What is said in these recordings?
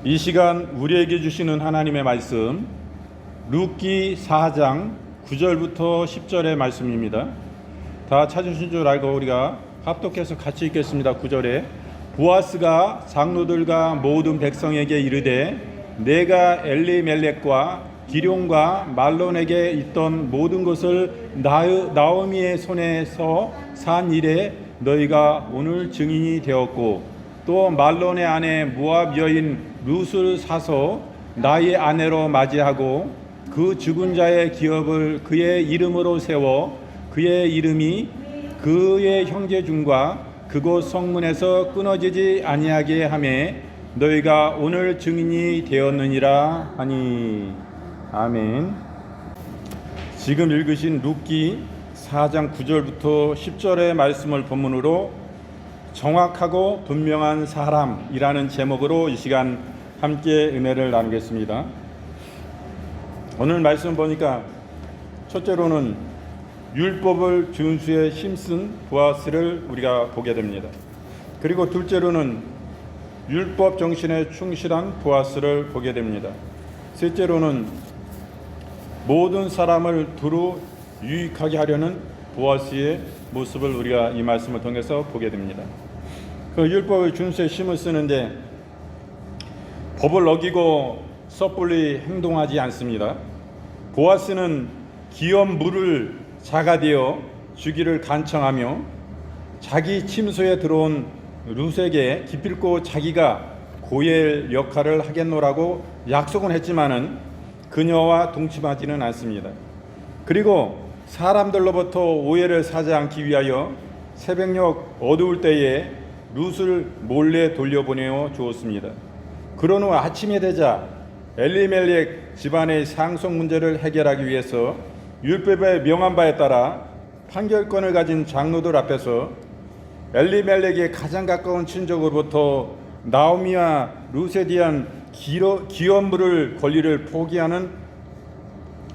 이 시간 우리에게 주시는 하나님의 말씀 룻기 4장 9절부터 10절의 말씀입니다. 다 찾으신 줄 알고 우리가 합독해서 같이 읽겠습니다. 9절에 보아스가 장로들과 모든 백성에게 이르되 내가 엘리멜렉과 기룡과 말론에게 있던 모든 것을 나오미의 손에서 산 일에 너희가 오늘 증인이 되었고 또 말론의 아내 모압 여인 룻을 사서 나의 아내로 맞이하고 그 죽은 자의 기업을 그의 이름으로 세워 그의 이름이 그의 형제 중과 그곳 성문에서 끊어지지 아니하게 하매 너희가 오늘 증인이 되었느니라 하니. 아멘. 지금 읽으신 룻기 4장 9절부터 10절의 말씀을 본문으로 정확하고 분명한 사람이라는 제목으로 이 시간 함께 은혜를 나누겠습니다. 오늘 말씀 보니까 첫째로는 율법을 준수에 힘쓴 보아스를 우리가 보게 됩니다. 그리고 둘째로는 율법 정신에 충실한 보아스를 보게 됩니다. 셋째로는 모든 사람을 두루 유익하게 하려는 보아스의 모습을 우리가 이 말씀을 통해서 보게 됩니다. 그 율법의 준수에 힘을 쓰는데 법을 어기고 섣불리 행동하지 않습니다. 보아스는 기업 물을 자가되어 주기를 간청하며 자기 침소에 들어온 룻에게 기필코 자기가 고엘 역할을 하겠노라고 약속은 했지만은 그녀와 동침하지는 않습니다. 그리고 사람들로부터 오해를 사지 않기 위하여 새벽녘 어두울 때에 룻을 몰래 돌려보내어 주었습니다. 그런 후 아침이 되자 엘리멜렉 집안의 상속 문제를 해결하기 위해서 율법에 명한 바에 따라 판결권을 가진 장로들 앞에서 엘리멜렉의 가장 가까운 친족으로부터 나오미와 룻에 대한 기업 물을 권리를 포기하는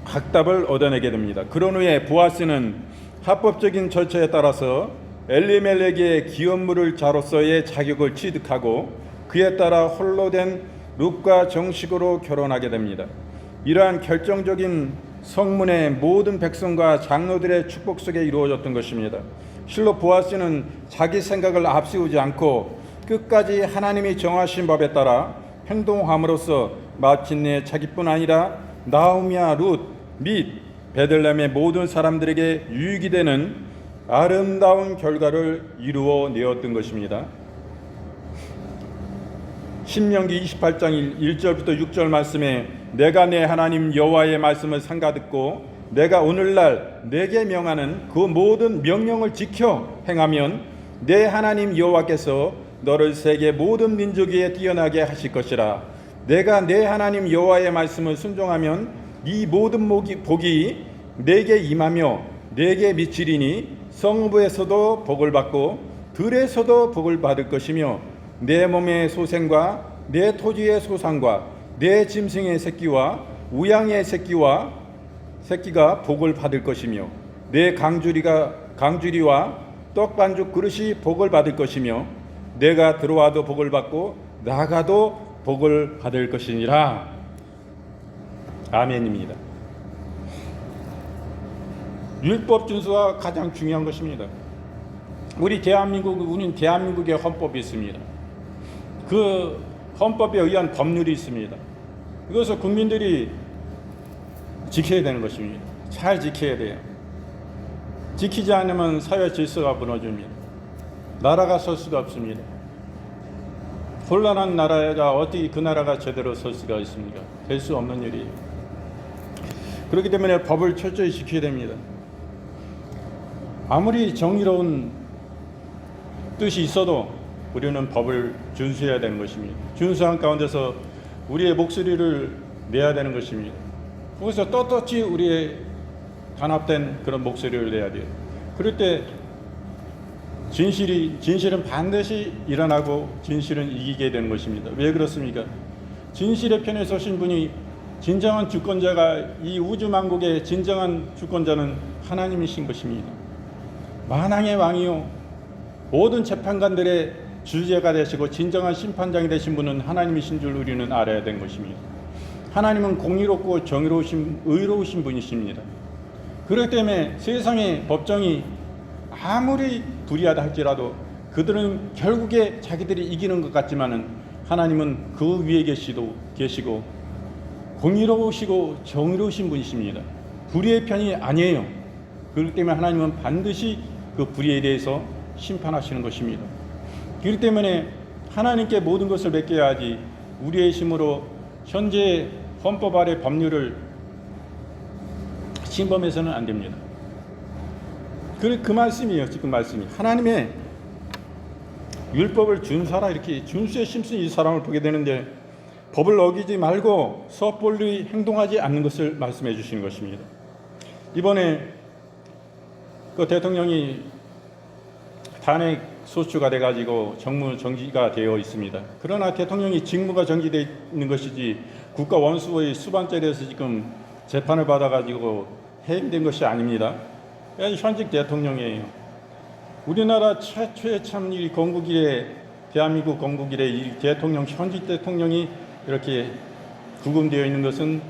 확답을 얻어내게 됩니다. 그런 후에 보아스는 합법적인 절차에 따라서 엘리멜렉의 기업 물을 자로서의 자격을 취득하고 그에 따라 홀로 된 룻과 정식으로 결혼하게 됩니다. 이러한 결정적인 성문의 모든 백성과 장로들의 축복 속에 이루어졌던 것입니다. 실로 보아스는 자기 생각을 앞세우지 않고 끝까지 하나님이 정하신 법에 따라 행동함으로써 마침내 자기뿐 아니라 나오미와 룻 및 베들레헴의 모든 사람들에게 유익이 되는 아름다운 결과를 이루어 내었던 것입니다. 신명기 28장 1절부터 6절 말씀에 내가 내 하나님 여호와의 말씀을 삼가 듣고 내가 오늘날 내게 명하는 그 모든 명령을 지켜 행하면 내 하나님 여호와께서 너를 세계 모든 민족 위에 뛰어나게 하실 것이라. 내가 내 하나님 여호와의 말씀을 순종하면 이 모든 복이 내게 임하며 내게 미치리니 성부에서도 복을 받고 들에서도 복을 받을 것이며 내 몸의 소생과 내 토지의 소산과 내 짐승의 새끼와 우양의 새끼가 복을 받을 것이며 내 강주리와 떡반죽 그릇이 복을 받을 것이며 내가 들어와도 복을 받고 나가도 복을 받을 것이니라. 아멘입니다. 율법 준수가 가장 중요한 것입니다. 우리는 대한민국의 헌법이 있습니다. 그 헌법에 의한 법률이 있습니다. 이것을 국민들이 지켜야 되는 것입니다. 잘 지켜야 돼요. 지키지 않으면 사회 질서가 무너집니다. 나라가 설 수가 없습니다. 혼란한 나라가 어떻게 그 나라가 제대로 설 수가 있습니까? 될 수 없는 일이에요. 그렇기 때문에 법을 철저히 지켜야 됩니다. 아무리 정의로운 뜻이 있어도 우리는 법을 준수해야 되는 것입니다. 준수한 가운데서 우리의 목소리를 내야 되는 것입니다. 거기서 떳떳이 우리의 단합된 그런 목소리를 내야 돼요. 그럴 때 진실은 반드시 일어나고 진실은 이기게 되는 것입니다. 왜 그렇습니까? 진실의 편에 서신 분이 진정한 주권자가 이 우주만국의 진정한 주권자는 하나님이신 것입니다. 만왕의 왕이요 모든 재판관들의 주제가 되시고 진정한 심판장이 되신 분은 하나님이신 줄 우리는 알아야 되는 것입니다. 하나님은 공의롭고 의로우신 분이십니다. 그렇기 때문에 세상의 법정이 아무리 불의하다 할지라도 그들은 결국에 자기들이 이기는 것 같지만은 하나님은 그 위에 계시고 공의로우시고 정의로우신 분이십니다. 불의의 편이 아니에요. 그렇기 때문에 하나님은 반드시 그 불의에 대해서 심판하시는 것입니다. 그렇기 때문에 하나님께 모든 것을 맡겨야 하지 우리의 힘으로 현재 헌법 아래 법률을 침범해서는 안 됩니다. 그 말씀이에요. 지금 말씀이 하나님의 율법을 준수하라 이렇게 준수에 심슨 이 사람을 보게 되는데 법을 어기지 말고 섣불리 행동하지 않는 것을 말씀해 주시는 것입니다. 이번에 그 대통령이 탄핵 소추가 돼가지고 정무 정지가 되어 있습니다. 그러나 대통령이 직무가 정지되어 있는 것이지 국가 원수의 수반죄에서 지금 재판을 받아가지고 해임된 것이 아닙니다. 현직 대통령이에요. 우리나라 최초의 참 이 건국 이래 대한민국 건국 이래 이 대통령 현직 대통령이 이렇게 구금되어 있는 것은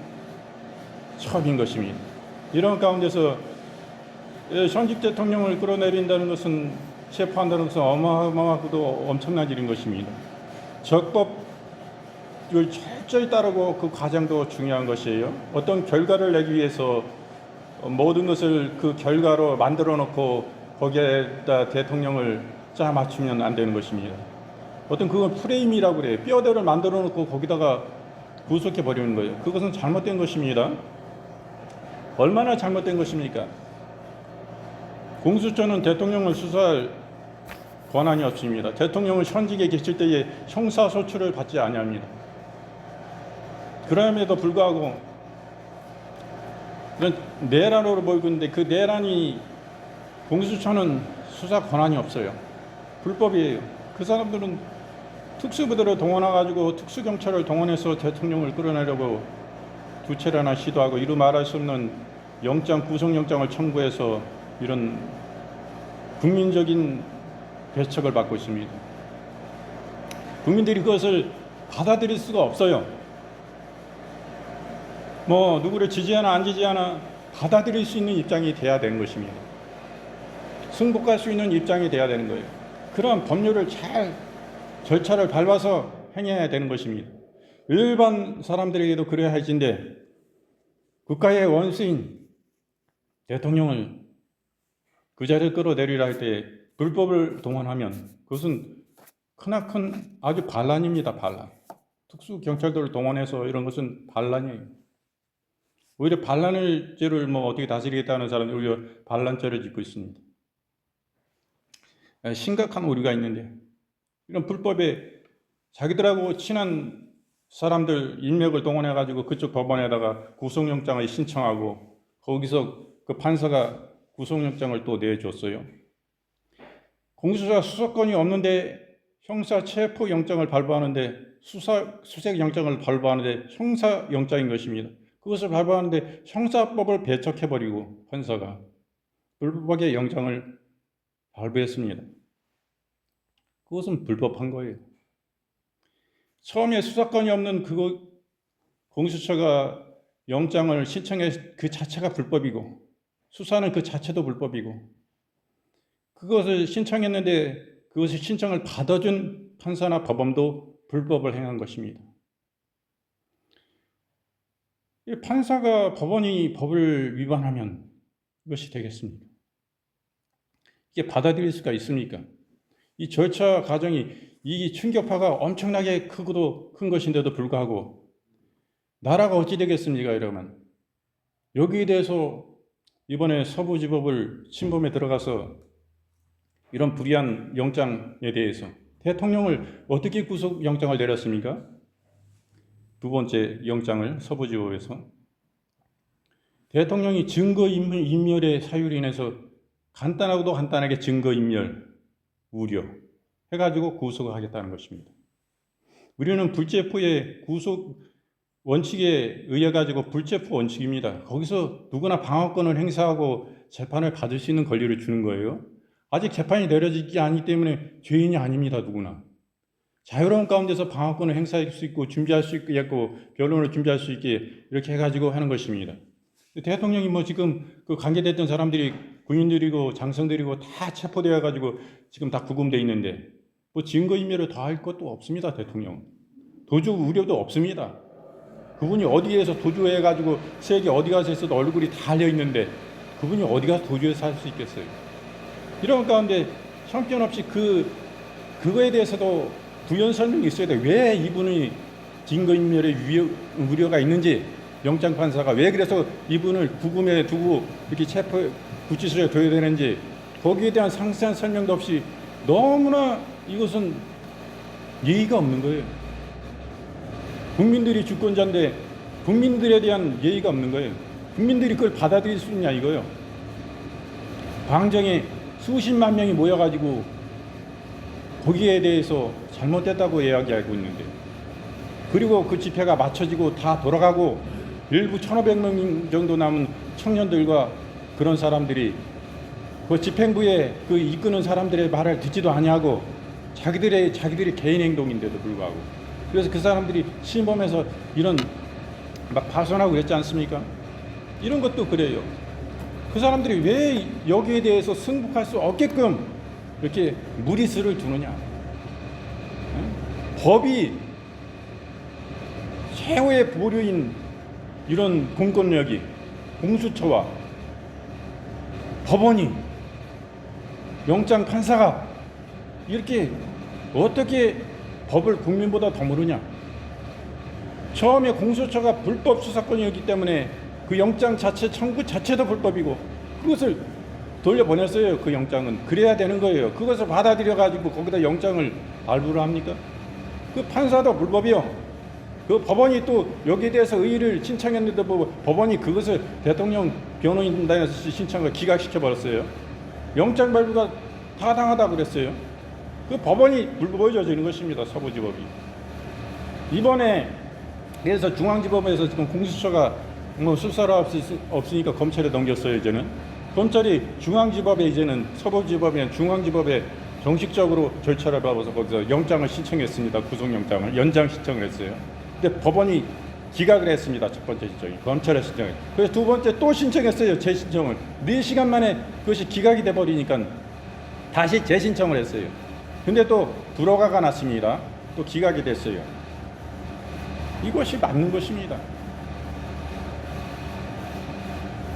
처음인 것입니다. 이런 가운데서 현직 대통령을 끌어내린다는 것은 체포한다는 것은 어마어마하고도 엄청난 일인 것입니다. 적법을 철저히 따르고 그 과정도 중요한 것이에요. 어떤 결과를 내기 위해서 모든 것을 그 결과로 만들어 놓고 거기에다 대통령을 짜 맞추면 안 되는 것입니다. 어떤 그건 프레임이라고 그래요. 뼈대를 만들어 놓고 거기다가 구속해 버리는 거예요. 그것은 잘못된 것입니다. 얼마나 잘못된 것입니까? 공수처는 대통령을 수사할 권한이 없습니다. 대통령은 현직에 계실 때에 형사소추를 받지 아니합니다. 그럼에도 불구하고 이런 내란으로 보이고 있는데 그 내란이 공수처는 수사 권한이 없어요. 불법이에요. 그 사람들은 특수부대를 동원해가지고 특수경찰을 동원해서 대통령을 끌어내려고 두 차례나 시도하고 이루 말할 수 없는 구속영장을 청구해서 이런 국민적인 배척을 받고 있습니다. 국민들이 그것을 받아들일 수가 없어요. 누구를 지지하나 안 지지하나 받아들일 수 있는 입장이 돼야 되는 것입니다. 승복할 수 있는 입장이 돼야 되는 거예요. 그런 법률을 잘 절차를 밟아서 행해야 되는 것입니다. 일반 사람들에게도 그래야 할진데 국가의 원수인 대통령을 그 자리를 끌어내리라 할 때 불법을 동원하면 그것은 크나큰 아주 반란입니다. 반란. 특수경찰들을 동원해서 이런 것은 반란이에요. 오히려 반란죄를 어떻게 다스리겠다는 사람들이 오히려 반란죄를 짓고 있습니다. 심각한 오류가 있는데 이런 불법에 자기들하고 친한 사람들 인맥을 동원해가지고 그쪽 법원에다가 구속영장을 신청하고 거기서 그 판사가 구속영장을 또 내줬어요. 공수처가 수사권이 없는데 형사 체포영장을 발부하는데 수색영장을 발부하는데 형사영장인 것입니다. 그것을 발부하는데 형사법을 배척해버리고 판사가 불법하게 영장을 발부했습니다. 그것은 불법한 거예요. 처음에 수사권이 없는 공수처가 영장을 신청해 그 자체가 불법이고 수사는 그 자체도 불법이고 그것을 신청했는데 그것을 신청을 받아준 판사나 법원도 불법을 행한 것입니다. 이 판사가 법원이 법을 위반하면 이것이 되겠습니까? 이게 받아들일 수가 있습니까? 이 절차 과정이 이 충격파가 엄청나게 큰 것인데도 불구하고 나라가 어찌 되겠습니까, 여러분? 여기에 대해서 이번에 서부지법을 침범에 들어가서 이런 불이한 영장에 대해서 대통령을 어떻게 구속영장을 내렸습니까? 두 번째 영장을 서부지법에서 대통령이 증거인멸의 사유로 인해서 간단하게 증거인멸 우려 해가지고 구속을 하겠다는 것입니다. 우리는 불체포의 구속 원칙에 의해 가지고 불체포 원칙입니다. 거기서 누구나 방어권을 행사하고 재판을 받을 수 있는 권리를 주는 거예요. 아직 재판이 내려지지 않기 때문에 죄인이 아닙니다. 누구나. 자유로운 가운데서 방어권을 행사할 수 있고 준비할 수 있고 변론을 준비할 수 있게 이렇게 해가지고 하는 것입니다. 대통령이 뭐 지금 그 관계됐던 사람들이 군인들이고 장성들이고 다 체포되어 가지고 지금 다 구금돼 있는데 뭐 증거인멸을 더 할 것도 없습니다. 대통령 도주 우려도 없습니다. 그분이 어디에서 도주해 가지고 세계 어디 가서 있어도 얼굴이 다 달려 있는데 그분이 어디 가서 도주해서 할 수 있겠어요? 이런 가운데 형편없이 그거에 대해서도 부연 설명이 있어야 돼. 왜 이분이 증거인멸의 우려가 있는지, 영장 판사가 왜 그래서 이분을 구금에 두고 이렇게 구치소에 둬야 되는지 거기에 대한 상세한 설명도 없이 너무나 이것은 예의가 없는 거예요. 국민들이 주권자인데 국민들에 대한 예의가 없는 거예요. 국민들이 그걸 받아들일 수 있냐 이거요. 광장에 수십만 명이 모여가지고 거기에 대해서 잘못됐다고 이야기하고 있는데, 그리고 그 집회가 맞춰지고 다 돌아가고 일부 1,500명 정도 남은 청년들과 그런 사람들이 그 집행부에 그 이끄는 사람들의 말을 듣지도 아니하고 자기들이 개인 행동인데도 불구하고, 그래서 그 사람들이 시범에서 이런 막 파손하고 그랬지 않습니까? 이런 것도 그래요. 그 사람들이 왜 여기에 대해서 승복할 수 없게끔 이렇게 무리수를 두느냐? 법이 최후의 보류인 이런 공권력이, 공수처와 법원이, 영장 판사가 이렇게 어떻게 법을 국민보다 더 모르냐? 처음에 공수처가 불법 수사권이었기 때문에 그 영장 자체 청구 자체도 불법이고 그것을 돌려보냈어요. 그 영장은 그래야 되는 거예요. 그것을 받아들여 가지고 거기다 영장을 발부를 합니까? 그 판사도 불법이요. 그 법원이 또 여기에 대해서 의의를 신청했는데 뭐 법원이 그것을 대통령 변호인단에서 신청을 기각시켜 버렸어요. 영장 발부가 타당하다고 그랬어요. 그 법원이 불법을 저지른 것입니다. 서부지법이. 이번에 그래서 중앙지법에서 지금 공수처가 뭐 수사를 없으니까 검찰에 넘겼어요. 이제는 검찰이 중앙지법에, 이제는 서부지법에 중앙지법에 정식적으로 절차를 밟아서 거기서 영장을 신청했습니다. 구속영장을 연장 신청을 했어요. 근데 법원이 기각을 했습니다. 첫 번째 신청이 검찰의 신청을. 그래서 두 번째 또 신청했어요. 재신청을 4시간 만에 그것이 기각이 돼 버리니까 다시 재신청을 했어요. 근데 또 불허가가 났습니다. 또 기각이 됐어요. 이것이 맞는 것입니다.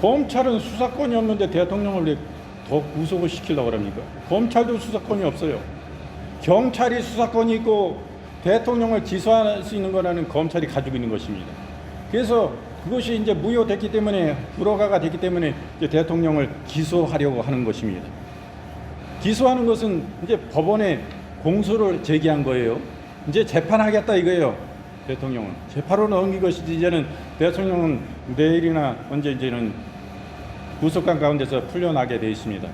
검찰은 수사권이 없는데 대통령을 왜 더 구속을 시키려고 합니까? 검찰도 수사권이 없어요. 경찰이 수사권이 있고 대통령을 기소할 수 있는 거라는 검찰이 가지고 있는 것입니다. 그래서 그것이 이제 무효됐기 때문에, 불허가가 됐기 때문에 이제 대통령을 기소하려고 하는 것입니다. 기소하는 것은 이제 법원에 공소를 제기한 거예요. 이제 재판하겠다 이거예요. 대통령은 재판으로 넘긴 것이지, 이제는 대통령은 내일이나 언제 이제는 구속관 가운데서 풀려나게 돼 있습니다.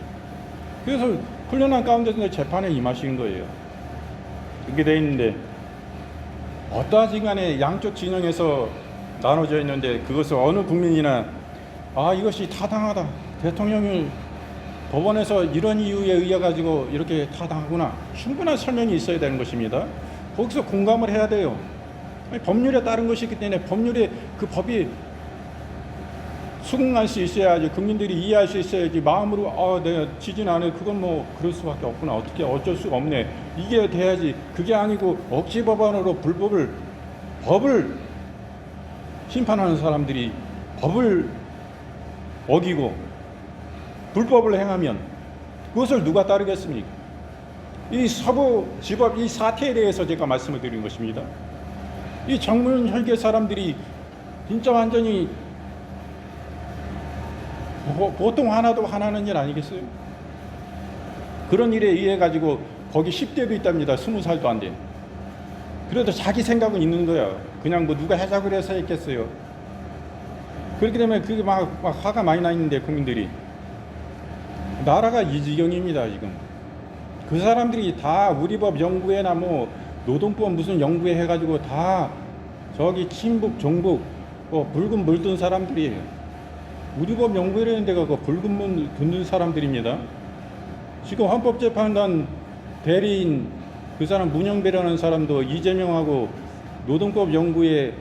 그래서 풀려난 가운데서 재판에 임하시는 거예요. 이렇게 돼 있는데 어떠하지 간에 양쪽 진영에서 나눠져 있는데 그것을 어느 국민이나 이것이 타당하다, 대통령을 법원에서 이런 이유에 의해 가지고 이렇게 타당하구나, 충분한 설명이 있어야 되는 것입니다. 거기서 공감을 해야 돼요. 법률에 따른 것이기 때문에 법률에 그 법이 수긍할 수 있어야지, 국민들이 이해할 수 있어야지, 마음으로 내가 지진 않아, 그건 뭐 그럴 수밖에 없구나, 어떻게 어쩔 수가 없네, 이게 돼야지. 그게 아니고 억지 법안으로 법을 심판하는 사람들이 법을 어기고 불법을 행하면 그것을 누가 따르겠습니까? 이 서부지법 이 사태에 대해서 제가 말씀을 드린 것입니다. 이 정문 혈계 사람들이 진짜 완전히 보통 하나도 화나는 일 아니겠어요? 그런 일에 의해 가지고 거기 10대도 있답니다. 20살도 안 돼. 그래도 자기 생각은 있는 거야. 그냥 뭐 누가 해자고 그래서 했겠어요. 그렇게 되면 그게 막 화가 많이 나 있는데, 국민들이 나라가 이 지경입니다. 지금 그 사람들이 다 우리 법 연구회나 뭐 노동법 무슨 연구회 해가지고 다 저기 친북 종북 붉은 물 든 사람들이에요. 우리 법 연구회라는 데가 그 붉은 물 듣는 사람들입니다. 지금 헌법재판관 대리인 그 사람 문영배라는 사람도 이재명하고 노동법 연구회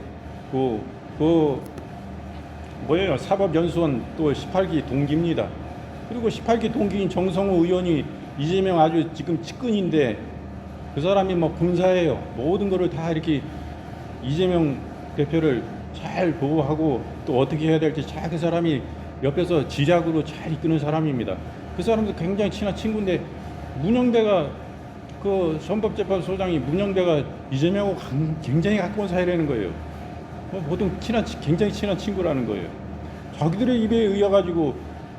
뭐예요? 사법연수원 또 18기 동기입니다. 그리고 18기 동기인 정성호 의원이 이재명 아주 지금 측근인데 그 사람이 뭐 군사예요. 모든 거를 다 이렇게 이재명 대표를 잘 보호하고 또 어떻게 해야 될지 잘 그 사람이 옆에서 지략으로 잘 이끄는 사람입니다. 그 사람도 굉장히 친한 친구인데 문영배가 그 헌법재판소장이 문영배가 이재명하고 굉장히 가까운 사이라는 거예요. 보통 굉장히 친한 친구라는 거예요. 자기들의 입에 의해가지고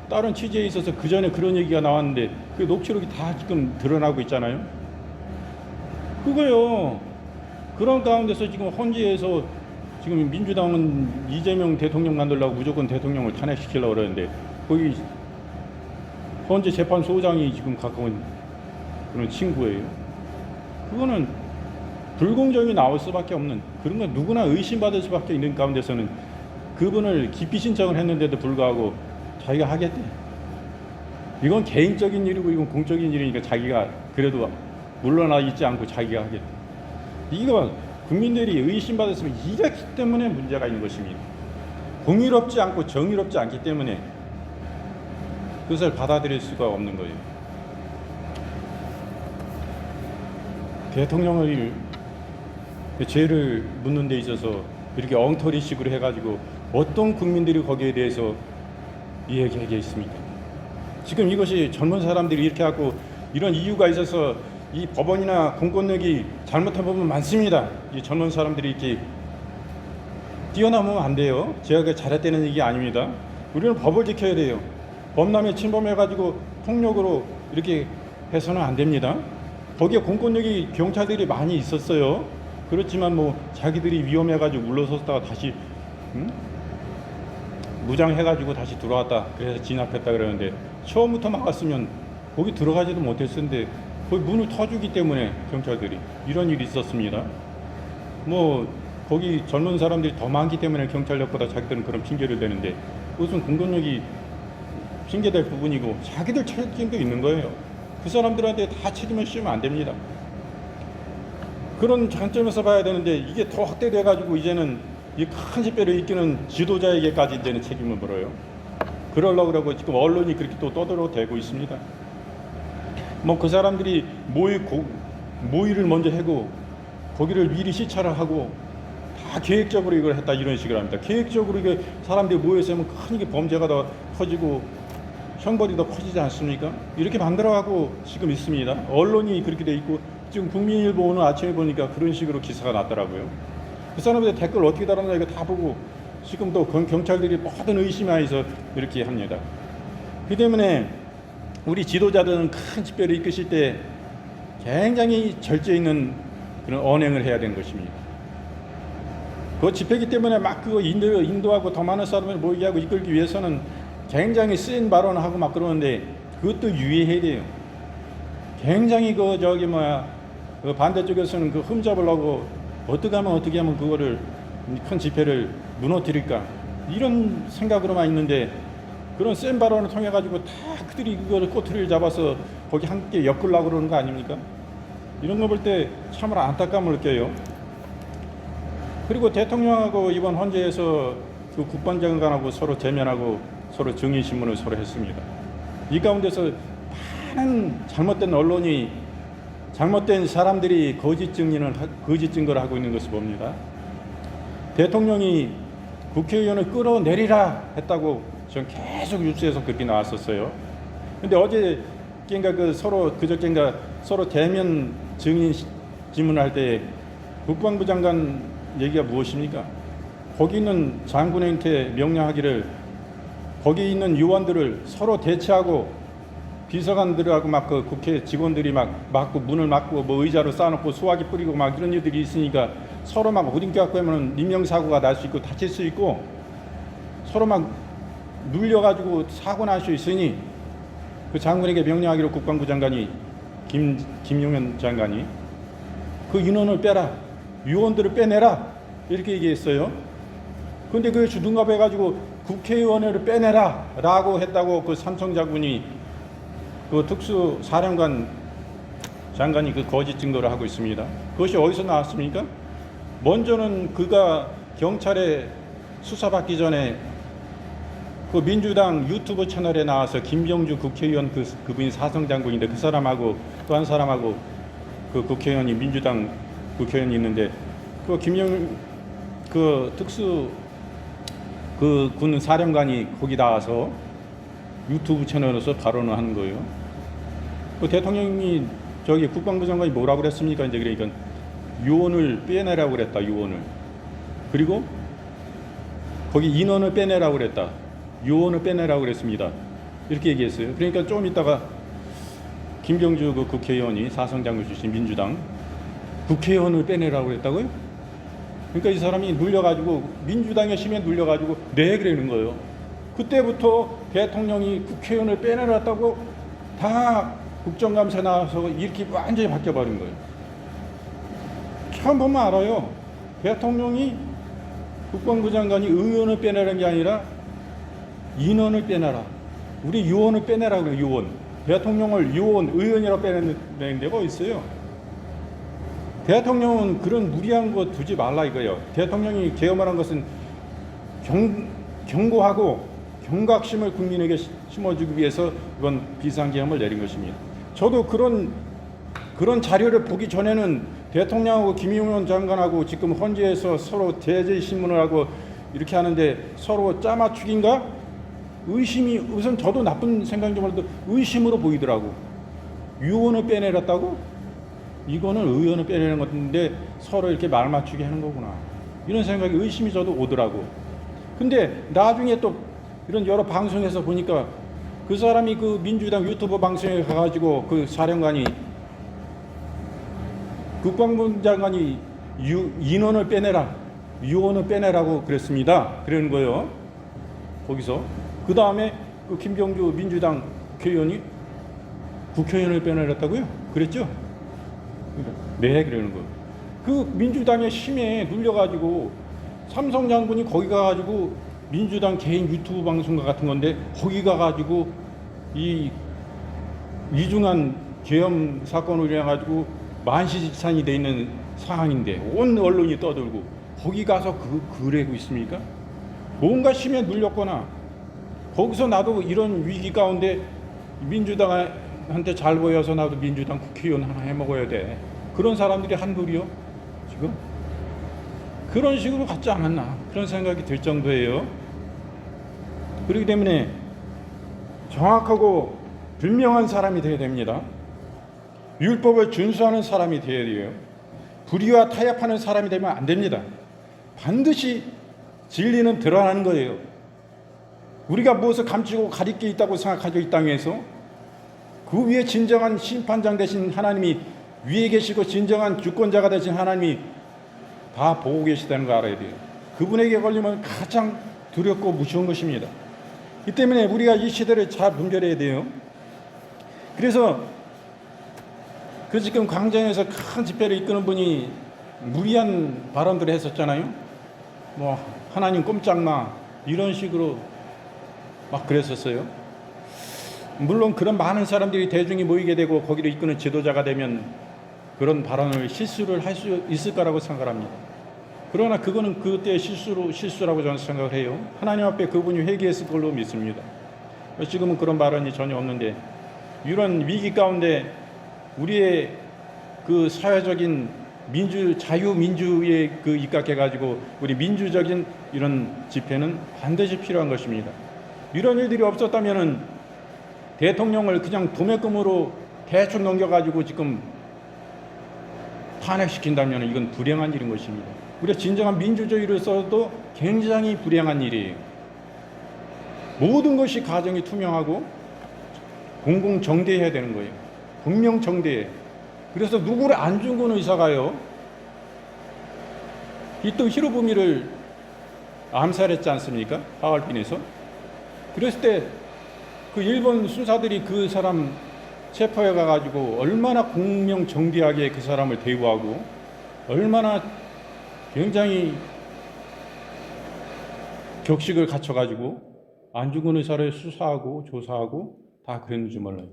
다른 취재에 있어서 그 전에 그런 얘기가 나왔는데 그 녹취록이 다 지금 드러나고 있잖아요. 그거요. 그런 가운데서 지금 헌재에서 지금 민주당은 이재명 대통령 만들려고 무조건 대통령을 탄핵시키려고 그러는데 거기 헌재 재판소장이 지금 가까운 그런 친구예요. 그거는 불공정이 나올 수밖에 없는 그런 건 누구나 의심받을 수밖에 있는 가운데서는 그분을 기피 신청을 했는데도 불구하고 자기가 하겠대. 이건 개인적인 일이고 이건 공적인 일이니까 자기가 그래도 물러나 있지 않고 자기가 하겠대. 이거 국민들이 의심받았으면 이랬기 때문에 문제가 있는 것입니다. 공의롭지 않고 정의롭지 않기 때문에 그것을 받아들일 수가 없는 거예요. 대통령의 죄를 묻는 데 있어서 이렇게 엉터리식으로 해가지고 어떤 국민들이 거기에 대해서 이야기하겠습니까? 지금 이것이 젊은 사람들이 이렇게 하고 이런 이유가 있어서 이 법원이나 공권력이 잘못한 부분 많습니다. 이 젊은 사람들이 이렇게 뛰어넘으면 안 돼요. 제가 잘했다는 얘기 아닙니다. 우리는 법을 지켜야 돼요. 범람에 침범해가지고 폭력으로 이렇게 해서는 안 됩니다. 거기에 공권력이 경찰들이 많이 있었어요. 그렇지만 뭐 자기들이 위험해가지고 물러섰다가 다시 무장해가지고 다시 들어왔다. 그래서 진압했다 그러는데 처음부터 막았으면 거기 들어가지도 못했을 텐데 거기 문을 터주기 때문에 경찰들이 이런 일이 있었습니다. 뭐 거기 젊은 사람들이 더 많기 때문에 경찰력보다 자기들은 그런 핑계를 대는데 그것은 공권력이 핑계될 부분이고 자기들 책임도 있는 거예요. 그 사람들한테 다 책임을 씌우면 안 됩니다. 그런 관점에서 봐야 되는데 이게 더 확대돼 가지고 이제는 이 큰 집배를 이끄는 지도자에게까지 이제는 책임을 물어요. 그러려고 그러고 지금 언론이 그렇게 또 떠들어대고 있습니다. 뭐 그 사람들이 모의를 먼저 하고 거기를 미리 시찰을 하고 다 계획적으로 이걸 했다 이런 식으로 합니다. 계획적으로 이게 사람들이 모여서 하면 큰 이게 범죄가 더 커지고 형벌이 더 커지지 않습니까? 이렇게 만들어가고 지금 있습니다. 언론이 그렇게 돼 있고 지금 국민일보 오늘 아침에 보니까 그런 식으로 기사가 났더라고요. 그 사람들 댓글 어떻게 달았나 이거 다 보고 지금 또 경찰들이 모든 의심에 의해서 이렇게 합니다. 그 때문에 우리 지도자들은 큰 집회를 이끄실 때 굉장히 절제 있는 그런 언행을 해야 되는 것입니다. 그 집회이기 때문에 막 그거 인도하고 더 많은 사람을 모이게 하고 이끌기 위해서는 굉장히 센 발언을 하고 막 그러는데 그것도 유의해야 돼요. 굉장히 그 반대쪽에서는 그 흠잡으려고 어떻게 하면 그거를 큰 집회를 무너뜨릴까 이런 생각으로만 있는데 그런 센 발언을 통해 가지고 다 그들이 그거를 꼬투리를 잡아서 거기 함께 엮으려고 그러는 거 아닙니까? 이런 거 볼 때 참으로 안타까움을 느껴요. 그리고 대통령하고 이번 헌재에서 그 국방장관하고 서로 대면하고 서로 증인신문을 서로 했습니다. 이 가운데서 많은 잘못된 언론이 잘못된 사람들이 거짓 증거를 하고 있는 것을 봅니다. 대통령이 국회의원을 끌어내리라 했다고 전 계속 뉴스에서 그렇게 나왔었어요. 근데 어제인가 그저께인가 서로 대면 증인 질문을 할 때 국방부 장관 얘기가 무엇입니까? 거기 있는 장군한테 명령하기를 거기 있는 요원들을 서로 대치하고 비서관들하고 막 그 국회 직원들이 막 막고 문을 막고 뭐 의자로 쌓아놓고 수화기 뿌리고 막 이런 일들이 있으니까 서로 막 어딘가 갖고 하면 인명사고가 날 수 있고 다칠 수 있고 서로 막 눌려가지고 사고 날 수 있으니 그 장군에게 명령하기로 국방부 장관이 김용현 장관이 그 인원을 빼라 요원들을 빼내라 이렇게 얘기했어요. 그런데 그게 주둔갑 해가지고 국회의원을 빼내라 라고 했다고 그 삼성 장군이 그 특수사령관 장관이 그 거짓 증거를 하고 있습니다. 그것이 어디서 나왔습니까? 먼저는 그가 경찰에 수사받기 전에 그 민주당 유튜브 채널에 나와서 김병주 국회의원 그분이 사성장군인데 그 사람하고 또 한 사람하고 그 국회의원이 민주당 국회의원이 있는데 그 특수 그 군 사령관이 거기 나와서 유튜브 채널에서 발언을 하는 거예요. 그 대통령이 저기 국방부 장관이 뭐라고 그랬습니까? 이제 그러니까 유언을 빼내라고 그랬다. 유언을. 그리고 거기 인원을 빼내라고 그랬다. 유언을 빼내라고 그랬습니다. 이렇게 얘기했어요. 그러니까 좀 있다가 김병주 그 국회의원이 사성장군 출신 민주당 국회의원을 빼내라고 그랬다고요? 그러니까 이 사람이 눌려가지고 민주당의 힘에 눌려가지고 네 그러는 거예요. 그때부터 대통령이 국회의원을 빼내놨다고 다 국정감사 나와서 이렇게 완전히 바뀌어버린 거예요. 처음 보면 알아요. 대통령이 국방부 장관이 의원을 빼내라는 게 아니라 인원을 빼내라. 우리 유언을 빼내라 그래요. 유언. 대통령을 유언, 의원이라고 빼내는 데가 있어요. 대통령은 그런 무리한 거 두지 말라 이거예요. 대통령이 계엄을 한 것은 경고하고 경각심을 국민에게 심어주기 위해서 이번 비상계엄을 내린 것입니다. 저도 그런 자료를 보기 전에는 대통령하고 김용현 장관하고 지금 헌재에서 서로 대제 신문을 하고 이렇게 하는데 서로 짜맞추기인가? 의심이 우선 저도 나쁜 생각 좀 해도 의심으로 보이더라고. 유언을 빼내렸다고? 이거는 의원을 빼내는 건데 서로 이렇게 말 맞추게 하는 거구나. 이런 생각이 의심이 저도 오더라고. 근데 나중에 또 이런 여러 방송에서 보니까 그 사람이 그 민주당 유튜브 방송에 가가지고 그 사령관이 국방부 장관이 인원을 빼내라, 유언을 빼내라고 그랬습니다. 그러는 거예요. 거기서 그 다음에 그 김병주 민주당 국회의원이 국회의원을 빼내렸다고요? 그랬죠? 네, 그러는 거예요. 그 민주당의 힘에 눌려가지고 삼성 장군이 거기 가가지고 민주당 개인 유튜브 방송과 같은 건데 거기 가가지고 이 이중한 계엄 사건을 해가지고 만시지탄이 돼 있는 상황인데 온 언론이 떠들고 거기 가서 그러고 있습니까? 뭔가 힘에 눌렸거나 거기서 나도 이런 위기 가운데 민주당한테 잘 보여서 나도 민주당 국회의원 하나 해먹어야 돼. 그런 사람들이 한둘이요? 지금? 그런 식으로 갖지 않았나 그런 생각이 들 정도예요. 그렇기 때문에 정확하고 분명한 사람이 되어야 됩니다. 율법을 준수하는 사람이 되어야 돼요. 불의와 타협하는 사람이 되면 안 됩니다. 반드시 진리는 드러나는 거예요. 우리가 무엇을 감추고 가릴 게 있다고 생각하죠. 이 땅에서 그 위에 진정한 심판장 되신 하나님이 위에 계시고 진정한 주권자가 되신 하나님이 다 보고 계시다는 거 알아야 돼요. 그분에게 걸리면 가장 두렵고 무서운 것입니다. 이 때문에 우리가 이 시대를 잘 분별해야 돼요. 그래서 그 지금 광장에서 큰 집회를 이끄는 분이 무리한 발언들을 했었잖아요. 뭐 하나님 꼼짝마 이런 식으로 막 그랬었어요. 물론 그런 많은 사람들이 대중이 모이게 되고 거기를 이끄는 지도자가 되면 그런 발언을 실수를 할 수 있을 거라고 생각합니다. 그러나 그거는 그때의 실수라고 저는 생각을 해요. 하나님 앞에 그분이 회개했을 걸로 믿습니다. 지금은 그런 발언이 전혀 없는데 이런 위기 가운데 우리의 그 사회적인 자유민주에 그 입각해가지고 우리 민주적인 이런 집회는 반드시 필요한 것입니다. 이런 일들이 없었다면은 대통령을 그냥 도매금으로 대충 넘겨가지고 지금 탄핵시킨다면 이건 불행한 일인 것입니다. 우리가 진정한 민주주의로서도 굉장히 불행한 일이에요. 모든 것이 가정이 투명하고 공공정대해야 되는 거예요. 분명정대해. 그래서 누구를 안 죽은 의사가요. 또 히로부미를 암살했지 않습니까? 하얼빈에서. 그랬을 때 그 일본 수사들이 그 사람 체포해 가가지고 얼마나 공명정대하게 그 사람을 대우하고 얼마나 굉장히 격식을 갖춰가지고 안 죽은 의사를 수사하고 조사하고 다 그랬는지 몰라요.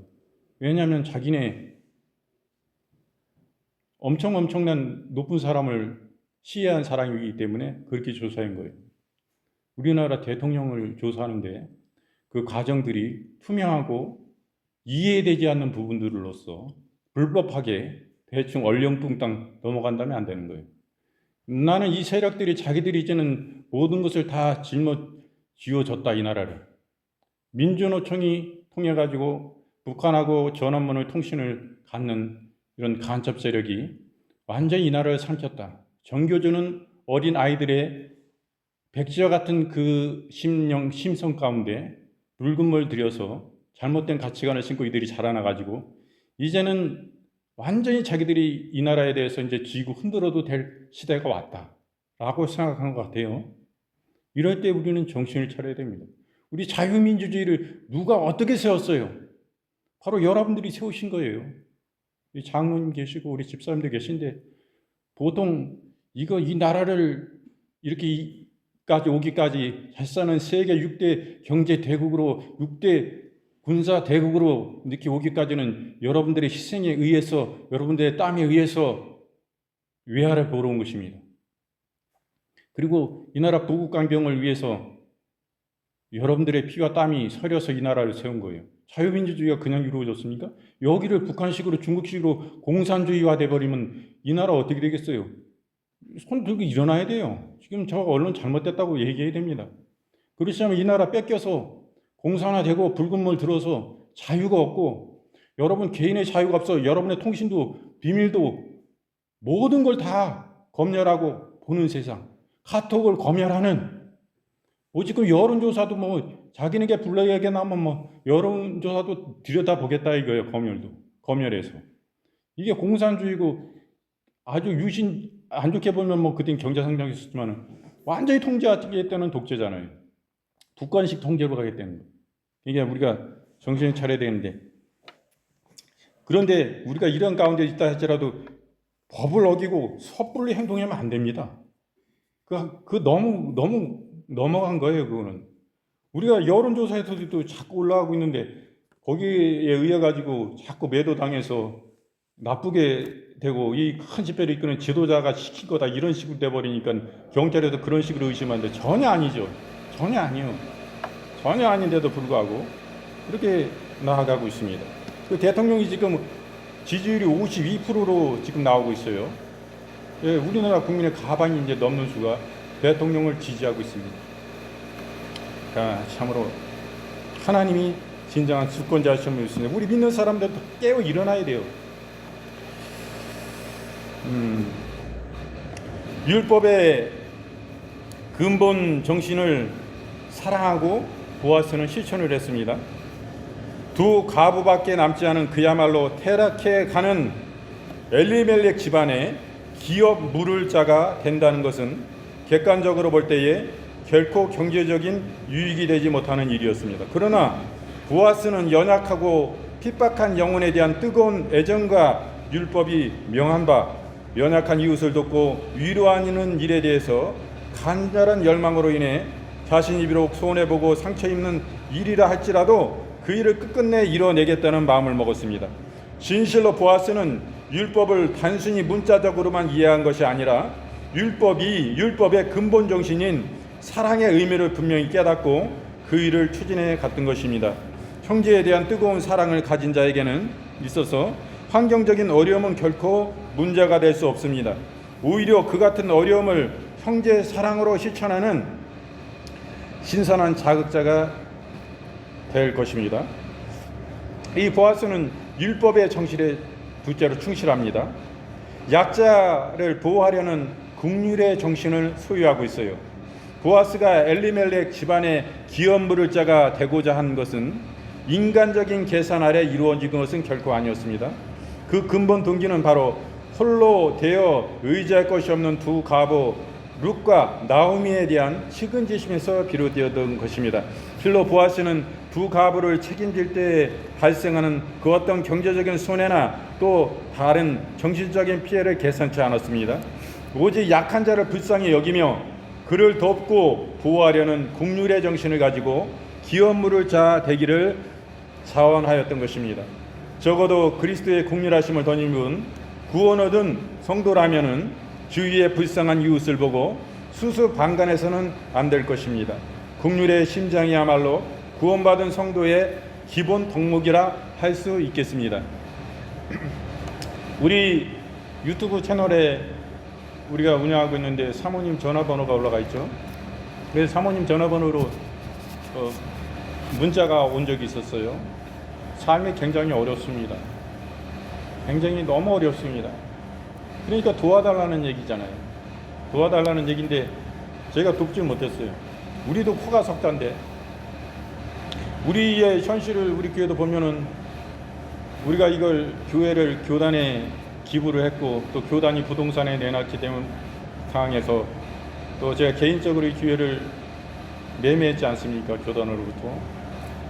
왜냐하면 자기네 엄청난 높은 사람을 시해한 사람이기 때문에 그렇게 조사한 거예요. 우리나라 대통령을 조사하는데 그 과정들이 투명하고 이해되지 않는 부분들로서 불법하게 대충 얼렁뚱땅 넘어간다면 안 되는 거예요. 나는 이 세력들이 자기들이 이제는 모든 것을 다 쥐어줬다, 이 나라를. 민주노총이 통해가지고 북한하고 전원문을 통신을 갖는 이런 간첩 세력이 완전히 이 나라를 삼켰다. 정교조는 어린 아이들의 백지와 같은 그 심성 가운데 붉은 물 들여서 잘못된 가치관을 심고 이들이 자라나가지고 이제는 완전히 자기들이 이 나라에 대해서 이제 쥐고 흔들어도 될 시대가 왔다라고 생각한 것 같아요. 이럴 때 우리는 정신을 차려야 됩니다. 우리 자유민주주의를 누가 어떻게 세웠어요? 바로 여러분들이 세우신 거예요. 장로님 계시고 우리 집사님들 계신데 보통 이 나라를 이렇게까지 오기까지 잘 사는 세계 6대 경제 대국으로 6대 군사 대국으로 이렇게 오기까지는 여러분들의 희생에 의해서 여러분들의 땀에 의해서 위아래 보러 온 것입니다. 그리고 이 나라 부국강병을 위해서 여러분들의 피와 땀이 서려서 이 나라를 세운 거예요. 자유민주주의가 그냥 이루어졌습니까? 여기를 북한식으로 중국식으로 공산주의화 돼버리면 이 나라 어떻게 되겠어요? 손 들고 일어나야 돼요. 지금 저 언론 잘못됐다고 얘기해야 됩니다. 그렇지 않으면 이 나라 뺏겨서 공산화되고 붉은 물 들어서 자유가 없고 여러분 개인의 자유가 없어 여러분의 통신도 비밀도 모든 걸 다 검열하고 보는 세상, 카톡을 검열하는 지금 여론조사도 자기네게 불러야게 나면 여론조사도 들여다보겠다 이거예요. 검열해서 이게 공산주의고 아주 유신 안 좋게 보면 그땐 경제성장이 있었지만 완전히 통제하겠다는 독재잖아요. 두권식 통제로 가겠다는 거예요. 이게 우리가 정신을 차려야 되는데 그런데 우리가 이런 가운데 있다 할지라도 법을 어기고 섣불리 행동하면 안 됩니다. 그 너무 넘어간 거예요. 그거는 우리가 여론조사에서도 자꾸 올라가고 있는데 거기에 의해 가지고 자꾸 매도당해서 나쁘게 되고 이 큰 집회를 이끄는 지도자가 시킨 거다 이런 식으로 돼버리니까 경찰에서 그런 식으로 의심하는데 전혀 아니죠. 전혀 아니요. 전혀 아닌데도 불구하고 그렇게 나아가고 있습니다. 그 대통령이 지금 지지율이 52%로 지금 나오고 있어요. 예, 우리나라 국민의 가반이 이제 넘는 수가 대통령을 지지하고 있습니다. 참으로 하나님이 진정한 주권자시험을 있습니다. 우리 믿는 사람들도 깨어 일어나야 돼요. 율법의 근본 정신을 사랑하고 보아스는 실천을 했습니다. 두 가부밖에 남지 않은 그야말로 퇴락해 가는 엘리멜렉 집안의 기업 물을 자가 된다는 것은 객관적으로 볼 때에 결코 경제적인 유익이 되지 못하는 일이었습니다. 그러나 보아스는 연약하고 핍박한 영혼에 대한 뜨거운 애정과 율법이 명한 바 연약한 이웃을 돕고 위로하는 일에 대해서 간절한 열망으로 인해 자신이 비록 손해보고 상처 입는 일이라 할지라도 그 일을 끝끝내 이뤄내겠다는 마음을 먹었습니다. 진실로 보아스는 율법을 단순히 문자적으로만 이해한 것이 아니라 율법의 근본 정신인 사랑의 의미를 분명히 깨닫고 그 일을 추진해 갔던 것입니다. 형제에 대한 뜨거운 사랑을 가진 자에게는 있어서 환경적인 어려움은 결코 문제가 될 수 없습니다. 오히려 그 같은 어려움을 형제 사랑으로 실천하는 신선한 자극자가 될 것입니다. 이 보아스는 율법의 정신에 둘째로 충실합니다. 약자를 보호하려는 긍휼의 정신을 소유하고 있어요. 보아스가 엘리멜렉 집안의 기업 물을 자가 되고자 한 것은 인간적인 계산 아래 이루어진 것은 결코 아니었습니다. 그 근본 동기는 바로 홀로 되어 의지할 것이 없는 두 가부 룻과 나오미에 대한 측은지심에서 비롯되었던 것입니다. 실로 보아스는 두 가부를 책임질 때 발생하는 그 어떤 경제적인 손해나 또 다른 정신적인 피해를 계산치 않았습니다. 오직 약한 자를 불쌍히 여기며 그를 돕고 보호하려는 긍휼의 정신을 가지고 기업 물을 자 되기를 자원하였던 것입니다. 적어도 그리스도의 긍휼하심을 덧입은 구원 얻은 성도라면은 주위의 불쌍한 이웃을 보고 수수방관해서는 안 될 것입니다. 국률의 심장이야말로 구원받은 성도의 기본 덕목이라 할 수 있겠습니다. 우리 유튜브 채널에 우리가 운영하고 있는데 사모님 전화번호가 올라가 있죠. 그래서 사모님 전화번호로 문자가 온 적이 있었어요. 삶이 굉장히 어렵습니다. 굉장히 너무 어렵습니다. 그러니까 도와달라는 얘기잖아요. 도와달라는 얘기인데 제가 돕지 못했어요. 우리도 코가 석단데 우리의 현실을 우리 교회도 보면은 우리가 이걸 교회를 교단에 기부를 했고 또 교단이 부동산에 내놨기 때문에 상황에서 또 제가 개인적으로 이 기회를 매매했지 않습니까? 교단으로부터.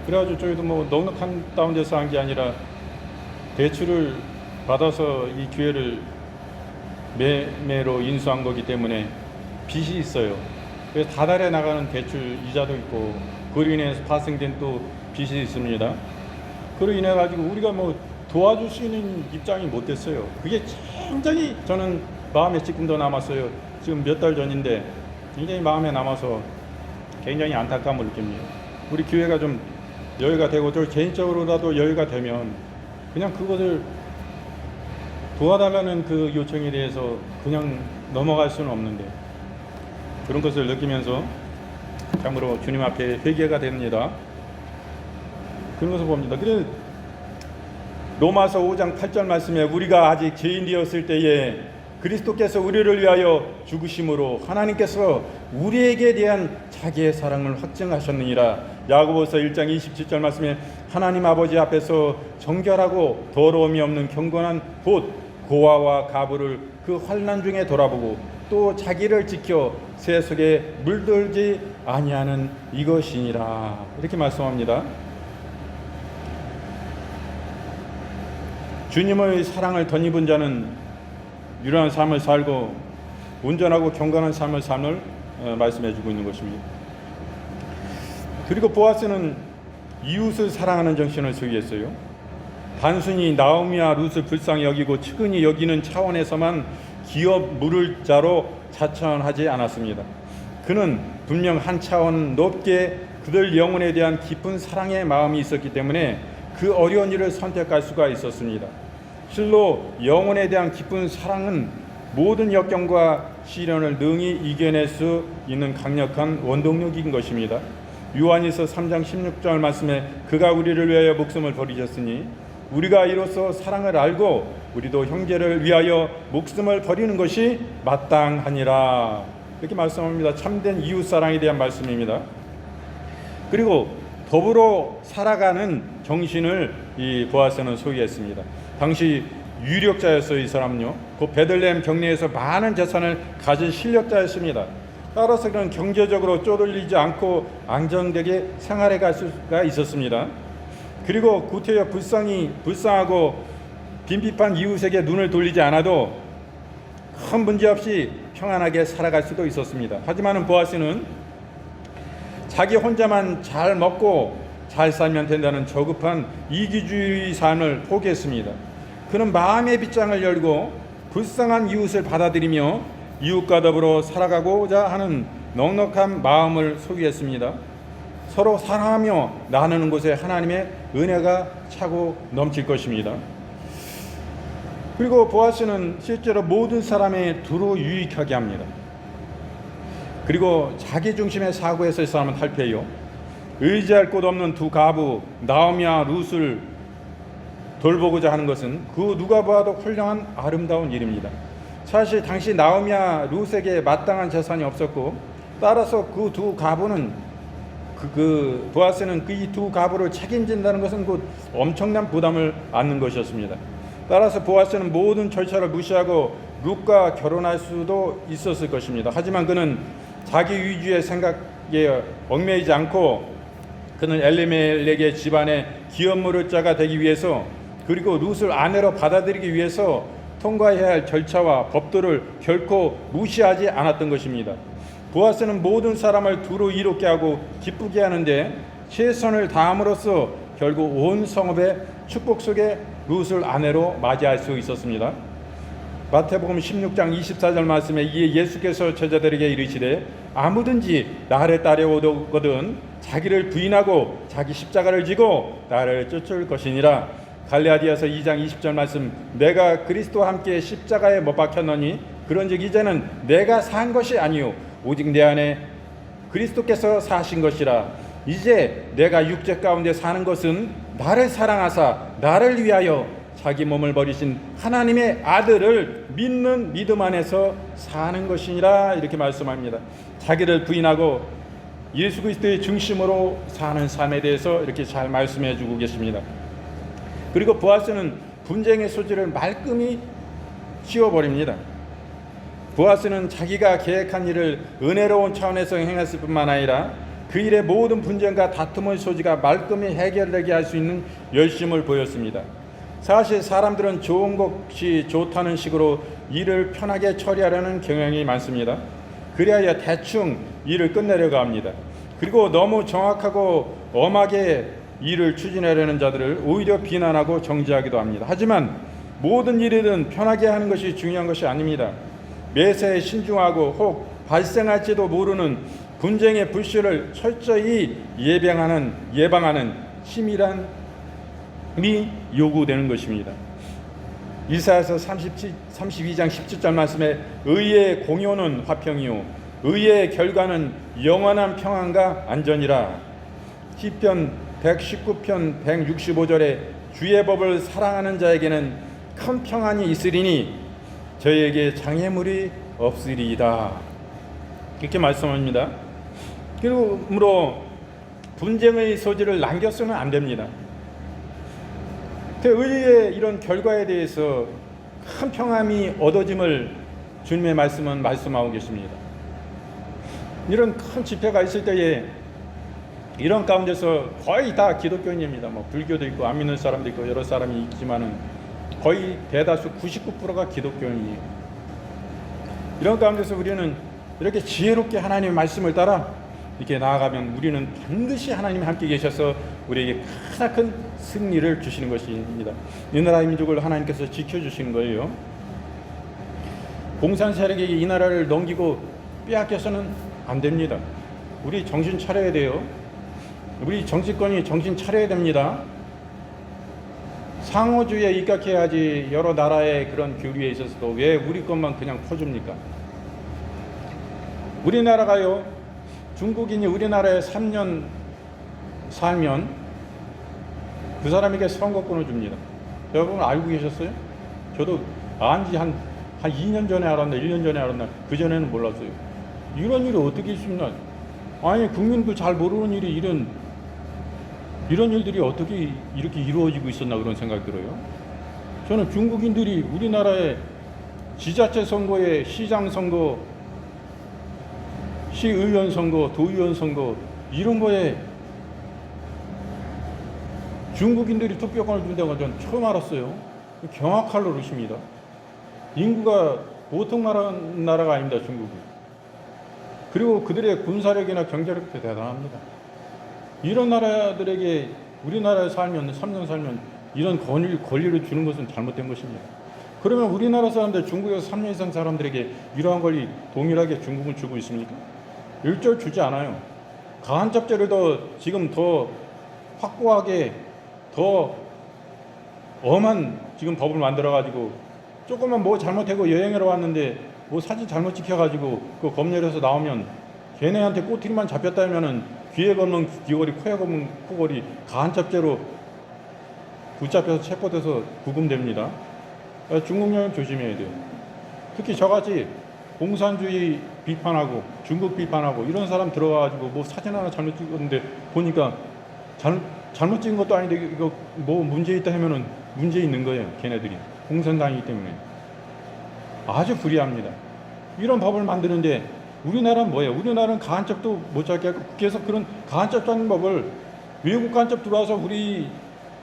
그래가지고 저희도 뭐 넉넉한 다운돼서 한 게 아니라 대출을 받아서 이 기회를 매매로 인수한 거기 때문에 빚이 있어요. 그래서 다달에 나가는 대출 이자도 있고 그로 인해서 발생된 또 빚이 있습니다. 그로 인해 가지고 우리가 뭐 도와줄 수 있는 입장이 못 됐어요. 그게 굉장히 저는 마음에 지금도 남았어요. 지금 몇 달 전인데 굉장히 마음에 남아서 굉장히 안타까움을 느낍니다. 우리 교회가 좀 여유가 되고 저 개인적으로라도 여유가 되면 그냥 그것을 도와달라는 그 요청에 대해서 그냥 넘어갈 수는 없는데 그런 것을 느끼면서 참으로 주님 앞에 회개가 됩니다. 그런 것을 봅니다. 그래 로마서 5장 8절 말씀에 우리가 아직 죄인되었을 때에 그리스도께서 우리를 위하여 죽으심으로 하나님께서 우리에게 대한 자기의 사랑을 확증하셨느니라. 야고보서 1장 27절 말씀에 하나님 아버지 앞에서 정결하고 더러움이 없는 경건한 곧 고아와 가부를 그 환난 중에 돌아보고 또 자기를 지켜 새 속에 물들지 아니하는 이것이니라. 이렇게 말씀합니다. 주님의 사랑을 덧입은 자는 유려한 삶을 살고 온전하고 경건한 삶을 삶을 말씀해 주고 있는 것입니다. 그리고 보아스는 이웃을 사랑하는 정신을 소유했어요. 단순히 나오미와 룻을 불쌍히 여기고 측은히 여기는 차원에서만 기업 물을 자로 자처하지 않았습니다. 그는 분명 한 차원 높게 그들 영혼에 대한 깊은 사랑의 마음이 있었기 때문에 그 어려운 일을 선택할 수가 있었습니다. 실로 영혼에 대한 깊은 사랑은 모든 역경과 시련을 능히 이겨낼 수 있는 강력한 원동력인 것입니다. 요한일서 3장 16절 말씀에 그가 우리를 위하여 목숨을 버리셨으니 우리가 이로써 사랑을 알고 우리도 형제를 위하여 목숨을 버리는 것이 마땅하니라. 이렇게 말씀합니다. 참된 이웃사랑에 대한 말씀입니다. 그리고 더불어 살아가는 정신을 이 보아스는 소유했습니다. 당시 유력자였어요. 이 사람은요. 그 베들레헴 경내에서 많은 재산을 가진 실력자였습니다. 따라서 그는 경제적으로 쪼들리지 않고 안정되게 생활해 갈 수가 있었습니다. 그리고 구태여 불쌍하고 빈핍한 이웃에게 눈을 돌리지 않아도 큰 문제 없이 평안하게 살아갈 수도 있었습니다. 하지만 보아스는 자기 혼자만 잘 먹고 잘 살면 된다는 저급한 이기주의 삶을 포기했습니다. 그는 마음의 빗장을 열고 불쌍한 이웃을 받아들이며 이웃과 더불어 살아가고자 하는 넉넉한 마음을 소유했습니다. 서로 사랑하며 나누는 곳에 하나님의 은혜가 차고 넘칠 것입니다. 그리고 보아스는 실제로 모든 사람의 두루 유익하게 합니다. 그리고 자기 중심의 사고에서 이 사람은 탈피해요. 의지할 곳 없는 두 가부 나오미와 룻을 돌보고자 하는 것은 그 누가 봐도 훌륭한 아름다운 일입니다. 사실 당시 나오미와 룻에게 마땅한 재산이 없었고 따라서 그 두 가부는 보아스는 그 이 두 가부를 책임진다는 것은 곧 엄청난 부담을 안는 것이었습니다. 따라서 보아스는 모든 절차를 무시하고 룻과 결혼할 수도 있었을 것입니다. 하지만 그는 자기 위주의 생각에 얽매이지 않고 그는 엘리멜렉의 집안의 기업 물을 자가 되기 위해서 그리고 룻을 아내로 받아들이기 위해서 통과해야 할 절차와 법도를 결코 무시하지 않았던 것입니다. 보아스는 모든 사람을 두루 이롭게 하고 기쁘게 하는데 최선을 다함으로써 결국 온 성읍의 축복 속에 룻을 아내로 맞이할 수 있었습니다. 마태복음 16장 24절 말씀에 이에 예수께서 제자들에게 이르시되 아무든지 나를 따라오거든 자기를 부인하고 자기 십자가를 지고 나를 쫓을 것이니라. 갈라디아서 2장 20절 말씀 내가 그리스도와 함께 십자가에 못 박혔노니 그런즉 이제는 내가 산 것이 아니요 오직 내 안에 그리스도께서 사신 것이라. 이제 내가 육체 가운데 사는 것은 나를 사랑하사 나를 위하여 자기 몸을 버리신 하나님의 아들을 믿는 믿음 안에서 사는 것이니라. 이렇게 말씀합니다. 자기를 부인하고 예수 그리스도의 중심으로 사는 삶에 대해서 이렇게 잘 말씀해 주고 계십니다. 그리고 보아스는 분쟁의 소지를 말끔히 씌워버립니다. 보아스는 자기가 계획한 일을 은혜로운 차원에서 행했을 뿐만 아니라 그 일의 모든 분쟁과 다툼의 소지가 말끔히 해결되게 할 수 있는 열심을 보였습니다. 사실 사람들은 좋은 것이 좋다는 식으로 일을 편하게 처리하려는 경향이 많습니다. 그리하여 대충 일을 끝내려고 합니다. 그리고 너무 정확하고 엄하게 일을 추진하려는 자들을 오히려 비난하고 정죄하기도 합니다. 하지만 모든 일이든 편하게 하는 것이 중요한 것이 아닙니다. 매사에 신중하고 혹 발생할지도 모르는 분쟁의 불씨를 철저히 예방하는 치밀함이 요구되는 것입니다. 이사야서 32장 17절 말씀에 의의 공효는 화평이요 의의 결과는 영원한 평안과 안전이라. 시편 119편 165절에 주의 법을 사랑하는 자에게는 큰 평안이 있으리니 저에게 장애물이 없으리이다. 이렇게 말씀합니다. 그러므로 분쟁의 소지를 남겨서는 안 됩니다. 의의 이런 결과에 대해서 큰 평안이 얻어짐을 주님의 말씀은 말씀하고 계십니다. 이런 큰 집회가 있을 때에 이런 가운데서 거의 다 기독교인입니다. 뭐 불교도 있고 안 믿는 사람도 있고 여러 사람이 있지만은 거의 대다수 99%가 기독교인이에요. 이런 가운데서 우리는 이렇게 지혜롭게 하나님의 말씀을 따라 이렇게 나아가면 우리는 반드시 하나님이 함께 계셔서 우리에게 크나큰 승리를 주시는 것입니다. 이 나라의 민족을 하나님께서 지켜주시는 거예요. 공산 세력에게 이 나라를 넘기고 빼앗겨서는 안 됩니다. 우리 정신 차려야 돼요. 우리 정치권이 정신 차려야 됩니다. 상호주의에 입각해야지. 여러 나라의 그런 교류에 있어서도 왜 우리 것만 그냥 퍼줍니까? 우리나라가요, 중국인이 우리나라에 3년 살면 그 사람에게 선거권을 줍니다. 여러분 알고 계셨어요? 저도 안지 한 2년 전에 알았나 1년 전에 알았나 그전에는 몰랐어요. 이런 일이 어떻게 있습니까? 아니 국민도 잘 모르는 일이 이런 일들이 어떻게 이렇게 이루어지고 있었나 그런 생각이 들어요. 저는 중국인들이 우리나라의 지자체 선거에 시장 선거, 시의원 선거, 도의원 선거 이런 거에 중국인들이 투표권을 준다고 저는 처음 알았어요. 경악할 노릇입니다. 인구가 보통 나라가 아닙니다. 중국은. 그리고 그들의 군사력이나 경제력도 대단합니다. 이런 나라들에게 우리나라에 살면 3년 살면 이런 권리를 주는 것은 잘못된 것입니다. 그러면 우리나라 사람들 중국에서 3년 이상 사람들에게 이러한 권리 동일하게 중국은 주고 있습니까? 일절 주지 않아요. 가한잡죄를 지금 더 확고하게 더 엄한 지금 법을 만들어가지고 조금만 뭐 잘못하고 여행하러 왔는데 뭐 사진 잘못 찍혀가지고 그 검열에서 나오면 걔네한테 꼬투리만 잡혔다면은 귀에 걸면 귀걸이, 코에 걸면 코걸이 가한잡죄로 붙잡혀서 체포돼서 구금됩니다. 중국 여행 조심해야 돼요. 특히 저같이 공산주의 비판하고 중국 비판하고 이런 사람 들어가가지고 뭐 사진 하나 잘못 찍었는데 보니까 잘못 찍은 것도 아닌데 이거 뭐 문제 있다 하면은 문제 있는 거예요. 걔네들이 공산당이기 때문에 아주 불리합니다. 이런 법을 만드는데 우리나라는 뭐예요? 우리나라는 가한잡도 못 잡게 하고 그래서 그런 가한잡자는 법을 외국 간첩 들어와서 우리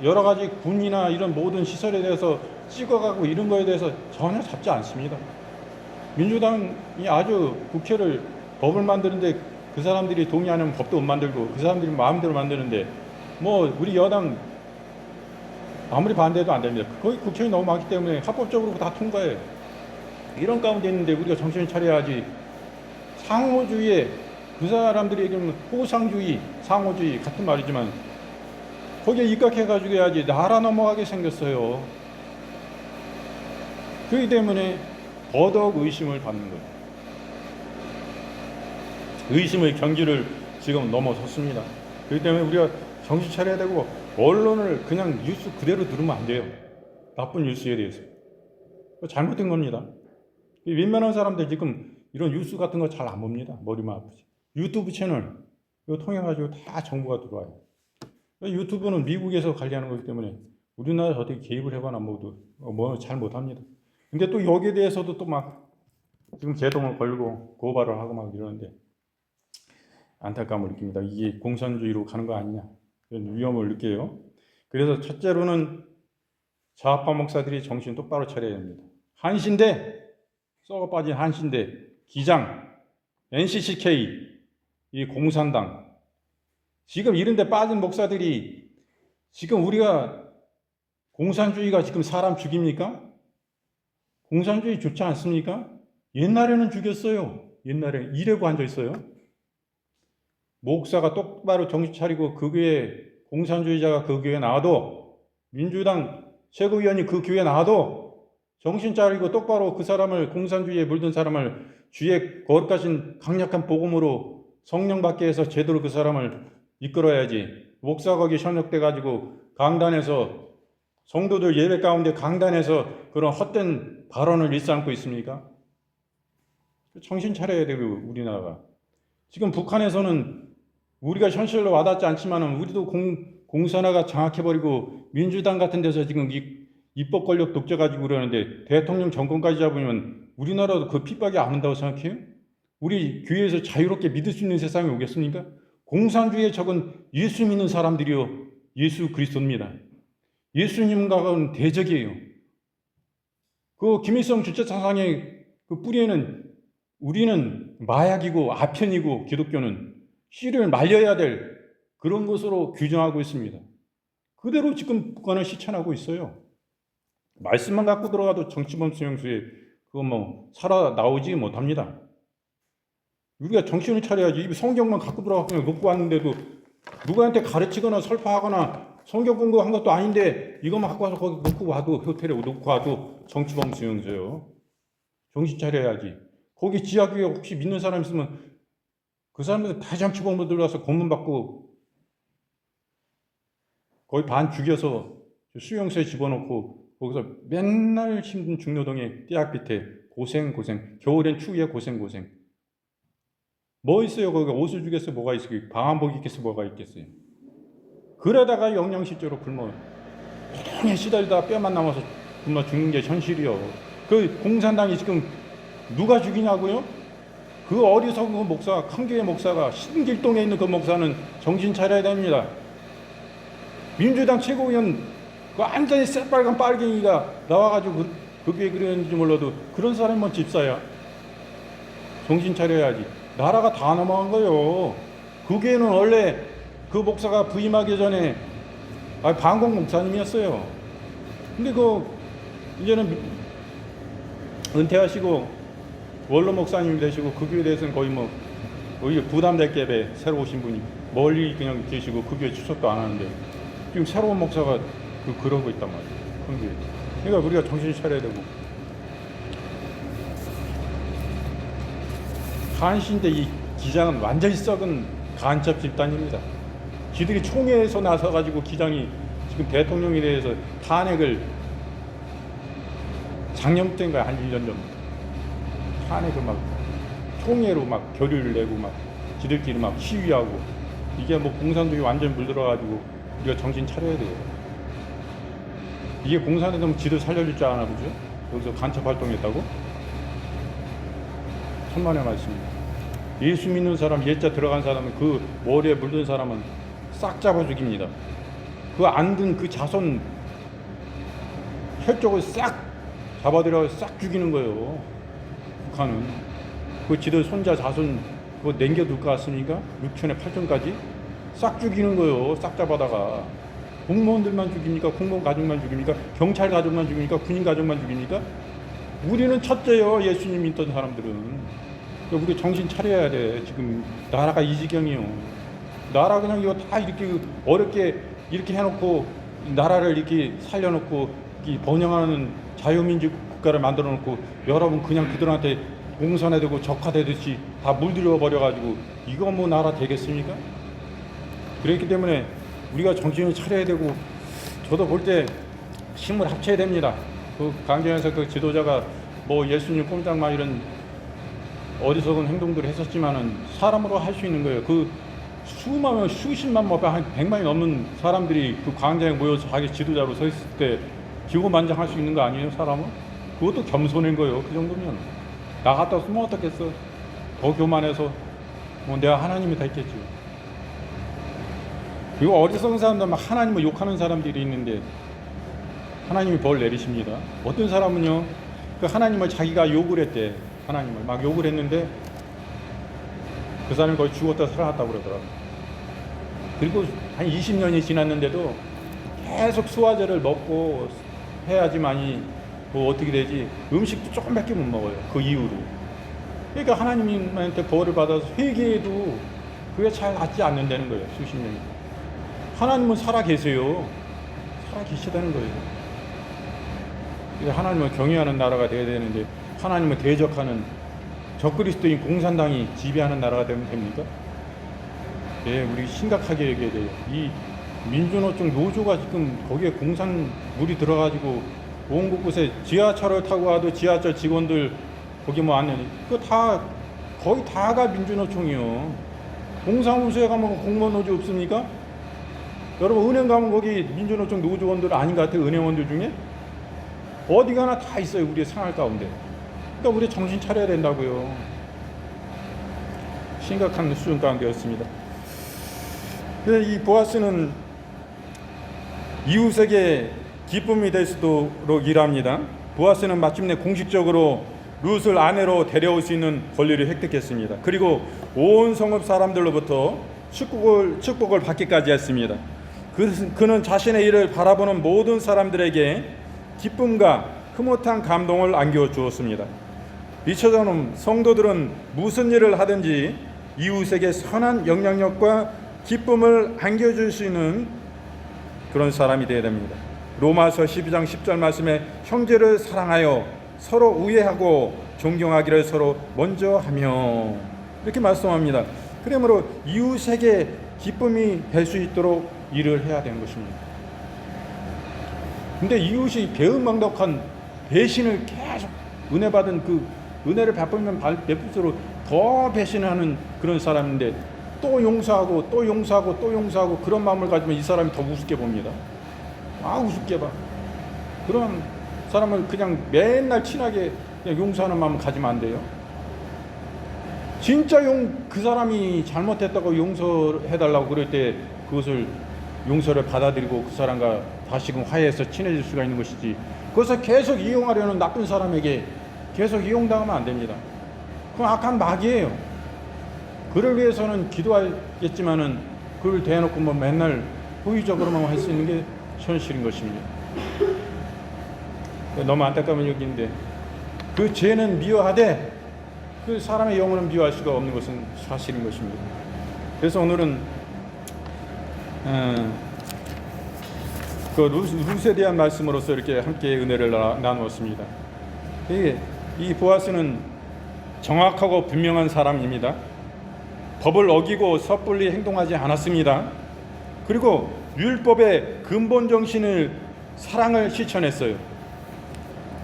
여러 가지 군이나 이런 모든 시설에 대해서 찍어가고 이런 거에 대해서 전혀 잡지 않습니다. 민주당이 아주 국회를 법을 만드는데 그 사람들이 동의하는 법도 못 만들고 그 사람들이 마음대로 만드는데 뭐 우리 여당 아무리 반대해도 안 됩니다. 거기 국회의원이 너무 많기 때문에 합법적으로 다 통과해요. 이런 가운데 있는데 우리가 정신을 차려야지. 상호주의에 그 사람들이 얘기하면 호상주의, 상호주의 같은 말이지만 거기에 입각해가지고 해야지 나라 넘어가게 생겼어요. 그렇기 때문에 더더욱 의심을 받는 거예요. 의심의 경지를 지금 넘어섰습니다. 그렇기 때문에 우리가 정신 차려야 되고 언론을 그냥 뉴스 그대로 들으면 안 돼요. 나쁜 뉴스에 대해서. 잘못된 겁니다. 웬만한 사람들 지금 이런 뉴스 같은 거 잘 안 봅니다. 머리만 아프지. 유튜브 채널 이거 통해가지고 다 정보가 들어와요. 유튜브는 미국에서 관리하는 거기 때문에 우리나라에서 어떻게 개입을 해봐나 뭐 잘 못합니다. 근데 또 여기에 대해서도 또 막 지금 제동을 걸고 고발을 하고 막 이러는데 안타까움을 느낍니다. 이게 공산주의로 가는 거 아니냐 이런 위험을 느껴요. 그래서 첫째로는 좌파 목사들이 정신 똑바로 차려야 됩니다. 한신대 썩어 빠진 한신대 기장 NCCK 이 공산당 지금 이런 데 빠진 목사들이 지금 우리가 공산주의가 지금 사람 죽입니까? 공산주의 좋지 않습니까? 옛날에는 죽였어요. 옛날에 이래고 앉아 있어요. 목사가 똑바로 정신 차리고 그 교회 공산주의자가 그 교회에 나와도 민주당 최고위원이 그 교회에 나와도 정신 차리고 똑바로 그 사람을 공산주의에 물든 사람을 주의 거룩하신 강력한 복음으로 성령 받게 해서 제대로 그 사람을 이끌어야지. 목사가 거기 현역돼 가지고 강단에서 성도들 예배 가운데 강단에서 그런 헛된 발언을 일삼고 있습니까? 정신 차려야 되고 우리나라가. 지금 북한에서는 우리가 현실로 와닿지 않지만 우리도 공산화가 장악해버리고 민주당 같은 데서 지금 입법 권력 독재 가지고 그러는데 대통령 정권까지 잡으면 우리나라도 그 핍박이 안 온다고 생각해요? 우리 교회에서 자유롭게 믿을 수 있는 세상이 오겠습니까? 공산주의에 적은 예수 믿는 사람들이요 예수 그리스도입니다. 예수님과는 대적이에요. 그 김일성 주체 사상의 그 뿌리에는 우리는 마약이고 아편이고 기독교는 씨를 말려야 될 그런 것으로 규정하고 있습니다. 그대로 지금 북한을 실천하고 있어요. 말씀만 갖고 들어가도 정치범 수용소에 그거 뭐 살아 나오지 못합니다. 우리가 정신을 차려야지. 성경만 갖고 들어가서 놓고 왔는데도 누구한테 가르치거나 설파하거나 성경 공부한 것도 아닌데 이것만 갖고 와서 거기 놓고 와도 호텔에 놓고 와도 정치범 수용소요. 정신 차려야지. 거기 지하교회 혹시 믿는 사람 있으면 그 사람들 다 정치범으로 들어가서 고문 받고 거의 반 죽여서 수용소에 집어넣고 거기서 맨날 힘든 중노동의 띠약 밑에 고생 겨울엔 추위에 고생 뭐 있어요? 거기 옷을 주겠어 뭐가 있어요? 방한복 있겠어 뭐가 있겠어요? 그러다가 영양실조로 굶어 고통에 시달리다가 뼈만 남아서 굶어 죽는 게 현실이요. 그 공산당이 지금 누가 죽이냐고요? 그 어리석은 목사, 큰교회 목사가 신길동에 있는 그 목사는 정신 차려야 됩니다. 민주당 최고위원 그 완전히 새빨간 빨갱이가 나와가지고 그게 그랬는지 몰라도 그런 사람은 집사야. 정신 차려야지. 나라가 다 넘어간 거예요. 그 교회는 원래 그 목사가 부임하기 전에 방공 목사님이었어요. 근데 그 이제는 은퇴하시고 원로 목사님이 되시고 그 교회에 대해서는 거의 뭐 오히려 부담될 갭에 새로 오신 분이 멀리 그냥 계시고 그 교회 추석도 안 하는데 지금 새로운 목사가 그러고 있단 말이에요. 큰 교회. 그러니까 우리가 정신을 차려야 되고. 한신대 이 기장은 완전히 썩은 간첩 집단입니다. 지들이 총회에서 나서가지고 기장이 지금 대통령에 대해서 탄핵을 작년부터인 거야. 한 1년 전부터. 탄핵을 막 총회로 막 결의를 내고 막 지들끼리 막 시위하고 이게 뭐 공산주의 완전 물들어가지고 우리가 정신 차려야 돼요. 이게 공산주의면 지들 살려줄 줄 아나 보죠? 여기서 간첩 활동했다고? 천만의 말씀입니다. 예수 믿는 사람, 예자 들어간 사람은 그 머리에 물든 사람은 싹 잡아 죽입니다. 그 안 든 그 자손 혈족을 싹 잡아들여 싹 죽이는 거예요. 북한은. 그 지들 손자 자손 그거 남겨둘 것 같습니까? 6천에 8천까지 싹 죽이는 거예요. 싹 잡아다가. 공무원들만 죽입니까? 공무원 가족만 죽입니까? 경찰 가족만 죽입니까? 군인 가족만 죽입니까? 우리는 첫째요. 예수님 믿던 사람들은. 우리 정신 차려야 돼. 지금 나라가 이 지경이요. 나라 그냥 이거 다 이렇게 어렵게 이렇게 해놓고 나라를 이렇게 살려놓고 이 번영하는 자유민주 국가를 만들어 놓고 여러분 그냥 그들한테 공산화되고 적화되듯이 다 물들여 버려가지고 이거 뭐 나라 되겠습니까? 그렇기 때문에 우리가 정신을 차려야 되고, 저도 볼 때 힘을 합쳐야 됩니다. 그 강경에서 그 지도자가 뭐 예수님 꼼짝마 이런 어리석은 행동들을 했었지만은 사람으로 할 수 있는 거예요. 그 수만 수십만 한 100만이 넘는 사람들이 그 광장에 모여서 자기 지도자로 서 있을 때 기고만장할 수 있는 거 아니에요, 사람은? 그것도 겸손인 거예요. 그 정도면 나 갔다 왔으면 어떻겠어? 더 교만해서 뭐 내가 하나님이 다 있겠지. 그리고 어리석은 사람들 막 하나님을 욕하는 사람들이 있는데 하나님이 벌 내리십니다. 어떤 사람은요, 그 하나님을 자기가 욕을 했대. 하나님을 막 욕을 했는데 그 사람이 거의 죽었다 살아났다고 그러더라고요. 그리고 한 20년이 지났는데도 계속 수화제를 먹고 해야지만이 뭐 어떻게 되지, 음식도 조금밖에 못 먹어요. 그 이후로. 그러니까 하나님한테 벌을 받아서 회개해도 그게 잘 낫지 않는다는 거예요. 수십 년이. 하나님은 살아 계세요. 살아 계시다는 거예요. 그러니까 하나님을 경외하는 나라가 돼야 되는데 하나님을 대적하는 적그리스도인 공산당이 지배하는 나라가 되면 됩니까? 예, 우리 심각하게 얘기해야 돼요. 이 민주노총 노조가 지금 거기에 공산물이 들어가지고 온 곳곳에 지하철을 타고 와도 지하철 직원들 거기 뭐 안 내니, 그거 다 거의 다가 민주노총이요. 공사무소에 가면 공무원 노조 없습니까? 여러분 은행 가면 거기 민주노총 노조원들 아닌 것 같아요. 은행원들 중에 어디 가나 다 있어요. 우리의 생활 가운데. 그러니까 우리 정신 차려야 된다고요. 심각한 수준 가운데였습니다. 이 보아스는 이웃에게 기쁨이 될 수 있도록 일합니다. 보아스는 마침내 공식적으로 룻을 아내로 데려올 수 있는 권리를 획득했습니다. 그리고 온 성읍 사람들로부터 축복을 받기까지 했습니다. 그는 자신의 일을 바라보는 모든 사람들에게 기쁨과 흐뭇한 감동을 안겨 주었습니다. 이처럼 성도들은 무슨 일을 하든지 이웃에게 선한 영향력과 기쁨을 안겨줄 수 있는 그런 사람이 되어야 됩니다. 로마서 12장 10절 말씀에 형제를 사랑하여 서로 우애하고 존경하기를 서로 먼저 하며 이렇게 말씀합니다. 그러므로 이웃에게 기쁨이 될 수 있도록 일을 해야 되는 것입니다. 근데 이웃이 배은망덕한 배신을 계속 은혜 받은 그 은혜를 베풀면 베풀수록 더 배신하는 그런 사람인데 또 용서하고 또 용서하고 또 용서하고 그런 마음을 가지면 이 사람이 더 우습게 봅니다. 아, 우습게 봐. 그런 사람을 그냥 맨날 친하게 그냥 용서하는 마음을 가지면 안 돼요. 진짜 그 사람이 잘못했다고 용서해달라고 그럴 때 그것을 용서를 받아들이고 그 사람과 다시금 화해해서 친해질 수가 있는 것이지, 그것을 계속 이용하려는 나쁜 사람에게 계속 이용당하면 안 됩니다. 그건 악한 마귀예요. 그를 위해서는 기도하겠지만은 그를 대놓고 뭐 맨날 호의적으로만 할 수 있는 게 현실인 것입니다. 너무 안타까운 얘기인데 그 죄는 미워하되 그 사람의 영혼은 미워할 수가 없는 것은 사실인 것입니다. 그래서 오늘은 그 룻에 대한 말씀으로서 이렇게 함께 은혜를 나누었습니다. 이 보아스는 정확하고 분명한 사람입니다. 법을 어기고 섣불리 행동하지 않았습니다. 그리고 율법의 근본 정신을 사랑을 실천했어요.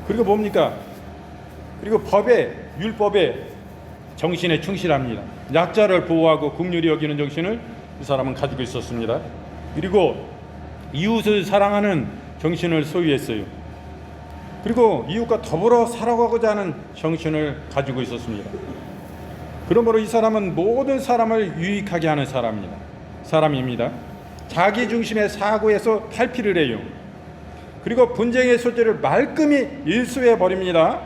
그리고 뭡니까? 그리고 율법의 정신에 충실합니다. 약자를 보호하고 긍휼히 여기는 정신을 이 사람은 가지고 있었습니다. 그리고 이웃을 사랑하는 정신을 소유했어요. 그리고 이웃과 더불어 살아가고자 하는 정신을 가지고 있었습니다. 그러므로 이 사람은 모든 사람을 유익하게 하는 사람입니다. 자기 중심의 사고에서 탈피를 해요. 그리고 분쟁의 소재를 말끔히 일수해 버립니다.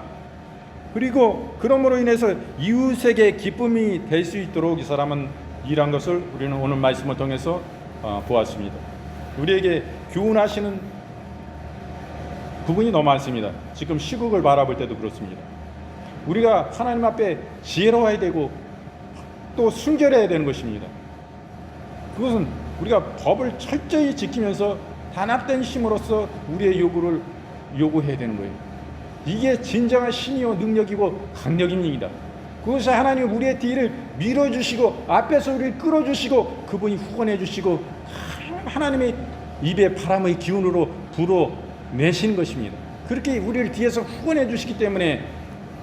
그리고 그러므로 인해서 이웃에게 기쁨이 될 수 있도록 이 사람은 일한 것을 우리는 오늘 말씀을 통해서 보았습니다. 우리에게 교훈하시는 부분이 너무 많습니다. 지금 시국을 바라볼 때도 그렇습니다. 우리가 하나님 앞에 지혜로워야 되고 또 순결해야 되는 것입니다. 그것은 우리가 법을 철저히 지키면서 단합된 힘으로써 우리의 요구를 요구해야 되는 거예요. 이게 진정한 신이요 능력이고 강력입니다. 그것이 하나님 우리의 뒤를 밀어주시고 앞에서 우리를 끌어주시고 그분이 후원해 주시고 하나님의 입에 바람의 기운으로 불어내신 것입니다. 그렇게 우리를 뒤에서 후원해 주시기 때문에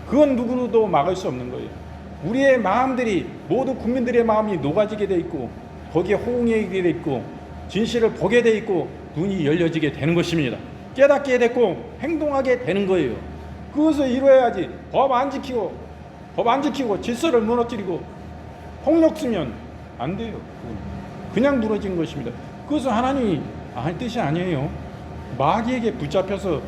그건 누구도 막을 수 없는 거예요. 우리의 마음들이 모두 국민들의 마음이 녹아지게 돼 있고 거기에 호응하게 돼 있고 진실을 보게 돼 있고 눈이 열려지게 되는 것입니다. 깨닫게 됐고 행동하게 되는 거예요. 그것을 이루어야지. 법 안 지키고 질서를 무너뜨리고 폭력 쓰면 안 돼요. 그냥 무너진 것입니다. 그것은 하나님이 할 뜻이 아니에요. 마귀에게 붙잡혀서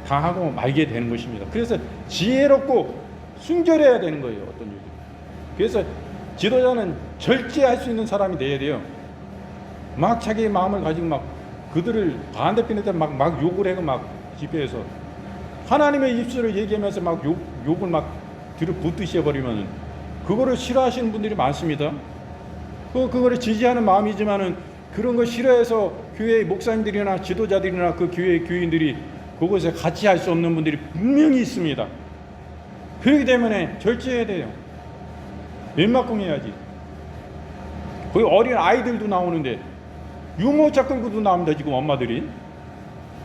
당하고 말게 되는 것입니다. 그래서 지혜롭고 순결해야 되는 거예요. 어떤 일이. 그래서 지도자는 절제할 수 있는 사람이 돼야 돼요. 막 자기의 마음을 가지고 막 그들을 반대편한테 막 욕을 해고 막 집회에서 하나님의 입술을 얘기하면서 막 욕을 막 들어붙으셔 버리면 그거를 싫어하시는 분들이 많습니다. 그거를 지지하는 마음이지만은 그런 거 싫어해서 교회의 목사님들이나 지도자들이나 그 교회의 교인들이 그것에 같이 할 수 없는 분들이 분명히 있습니다. 그렇기 때문에 절제해야 돼요. 웬만큼 해야지. 거기 어린 아이들도 나오는데 유모차 끌고도 나옵니다. 지금 엄마들이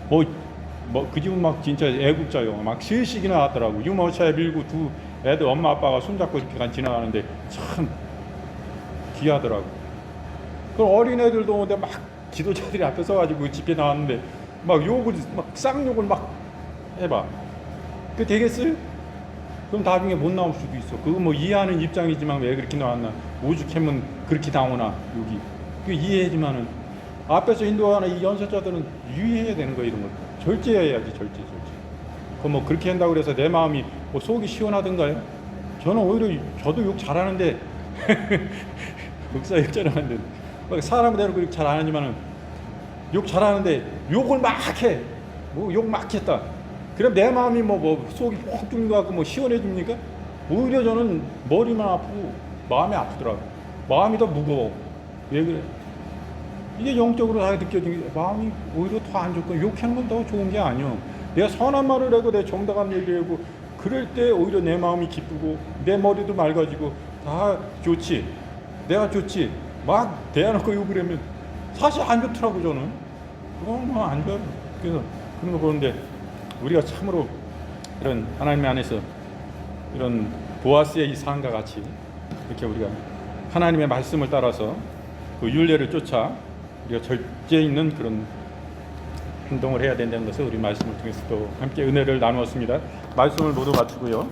그 집은 막 진짜 애국자요. 막 실식이나 나왔더라고. 유모차에 밀고 두 애들 엄마 아빠가 손잡고 이렇게 지나가는데 참 귀하더라고. 그 어린 애들도 오는데 막 지도자들이 앞에 서가지고 집회 나왔는데 막 욕을 막 쌍욕을 막 해봐. 그 되겠어요? 그럼 나중에 못 나올 수도 있어. 그거 뭐 이해하는 입장이지만 왜 그렇게 나왔나? 오죽하면 그렇게 나오나 여기. 그 이해하지만은 앞에서 인도하는 이 연설자들은 유의해야 되는 거예요. 이런 걸 절제해야지. 절제. 그 뭐 그렇게 한다고 그래서 내 마음이 뭐 속이 시원하던가요? 저는 오히려 저도 욕 잘하는데 목사 욕 잘하는데 사람 대로 그렇게 잘 안 하지만은 욕 잘하는데 욕을 막 해. 뭐 욕 막 했다. 그럼 내 마음이 뭐 속이 푹 뚫린 것 같고 뭐 시원해집니까? 오히려 저는 머리만 아프고 마음이 아프더라고. 마음이 더 무거워. 왜 그래? 이게 영적으로 다 느껴지는 게 마음이 오히려 더 안 좋고 욕하는 건 더 좋은 게 아니요. 내가 선한 말을 하고 내 정당한 얘기를 하고 그럴 때 오히려 내 마음이 기쁘고 내 머리도 맑아지고 다 좋지. 내가 좋지. 막 대해놓고 욕을 하면 사실 안 좋더라고 저는. 그건 뭐 안 좋아요. 그래서 그런 거 보는데 우리가 참으로 이런 하나님 안에서 이런 보아스의 이 삶과 같이 이렇게 우리가 하나님의 말씀을 따라서 그 율례를 쫓아 우리가 절제 있는 그런 행동을 해야 된다는 것을 우리 말씀을 통해서 또 함께 은혜를 나누었습니다. 말씀을 모두 마치고요.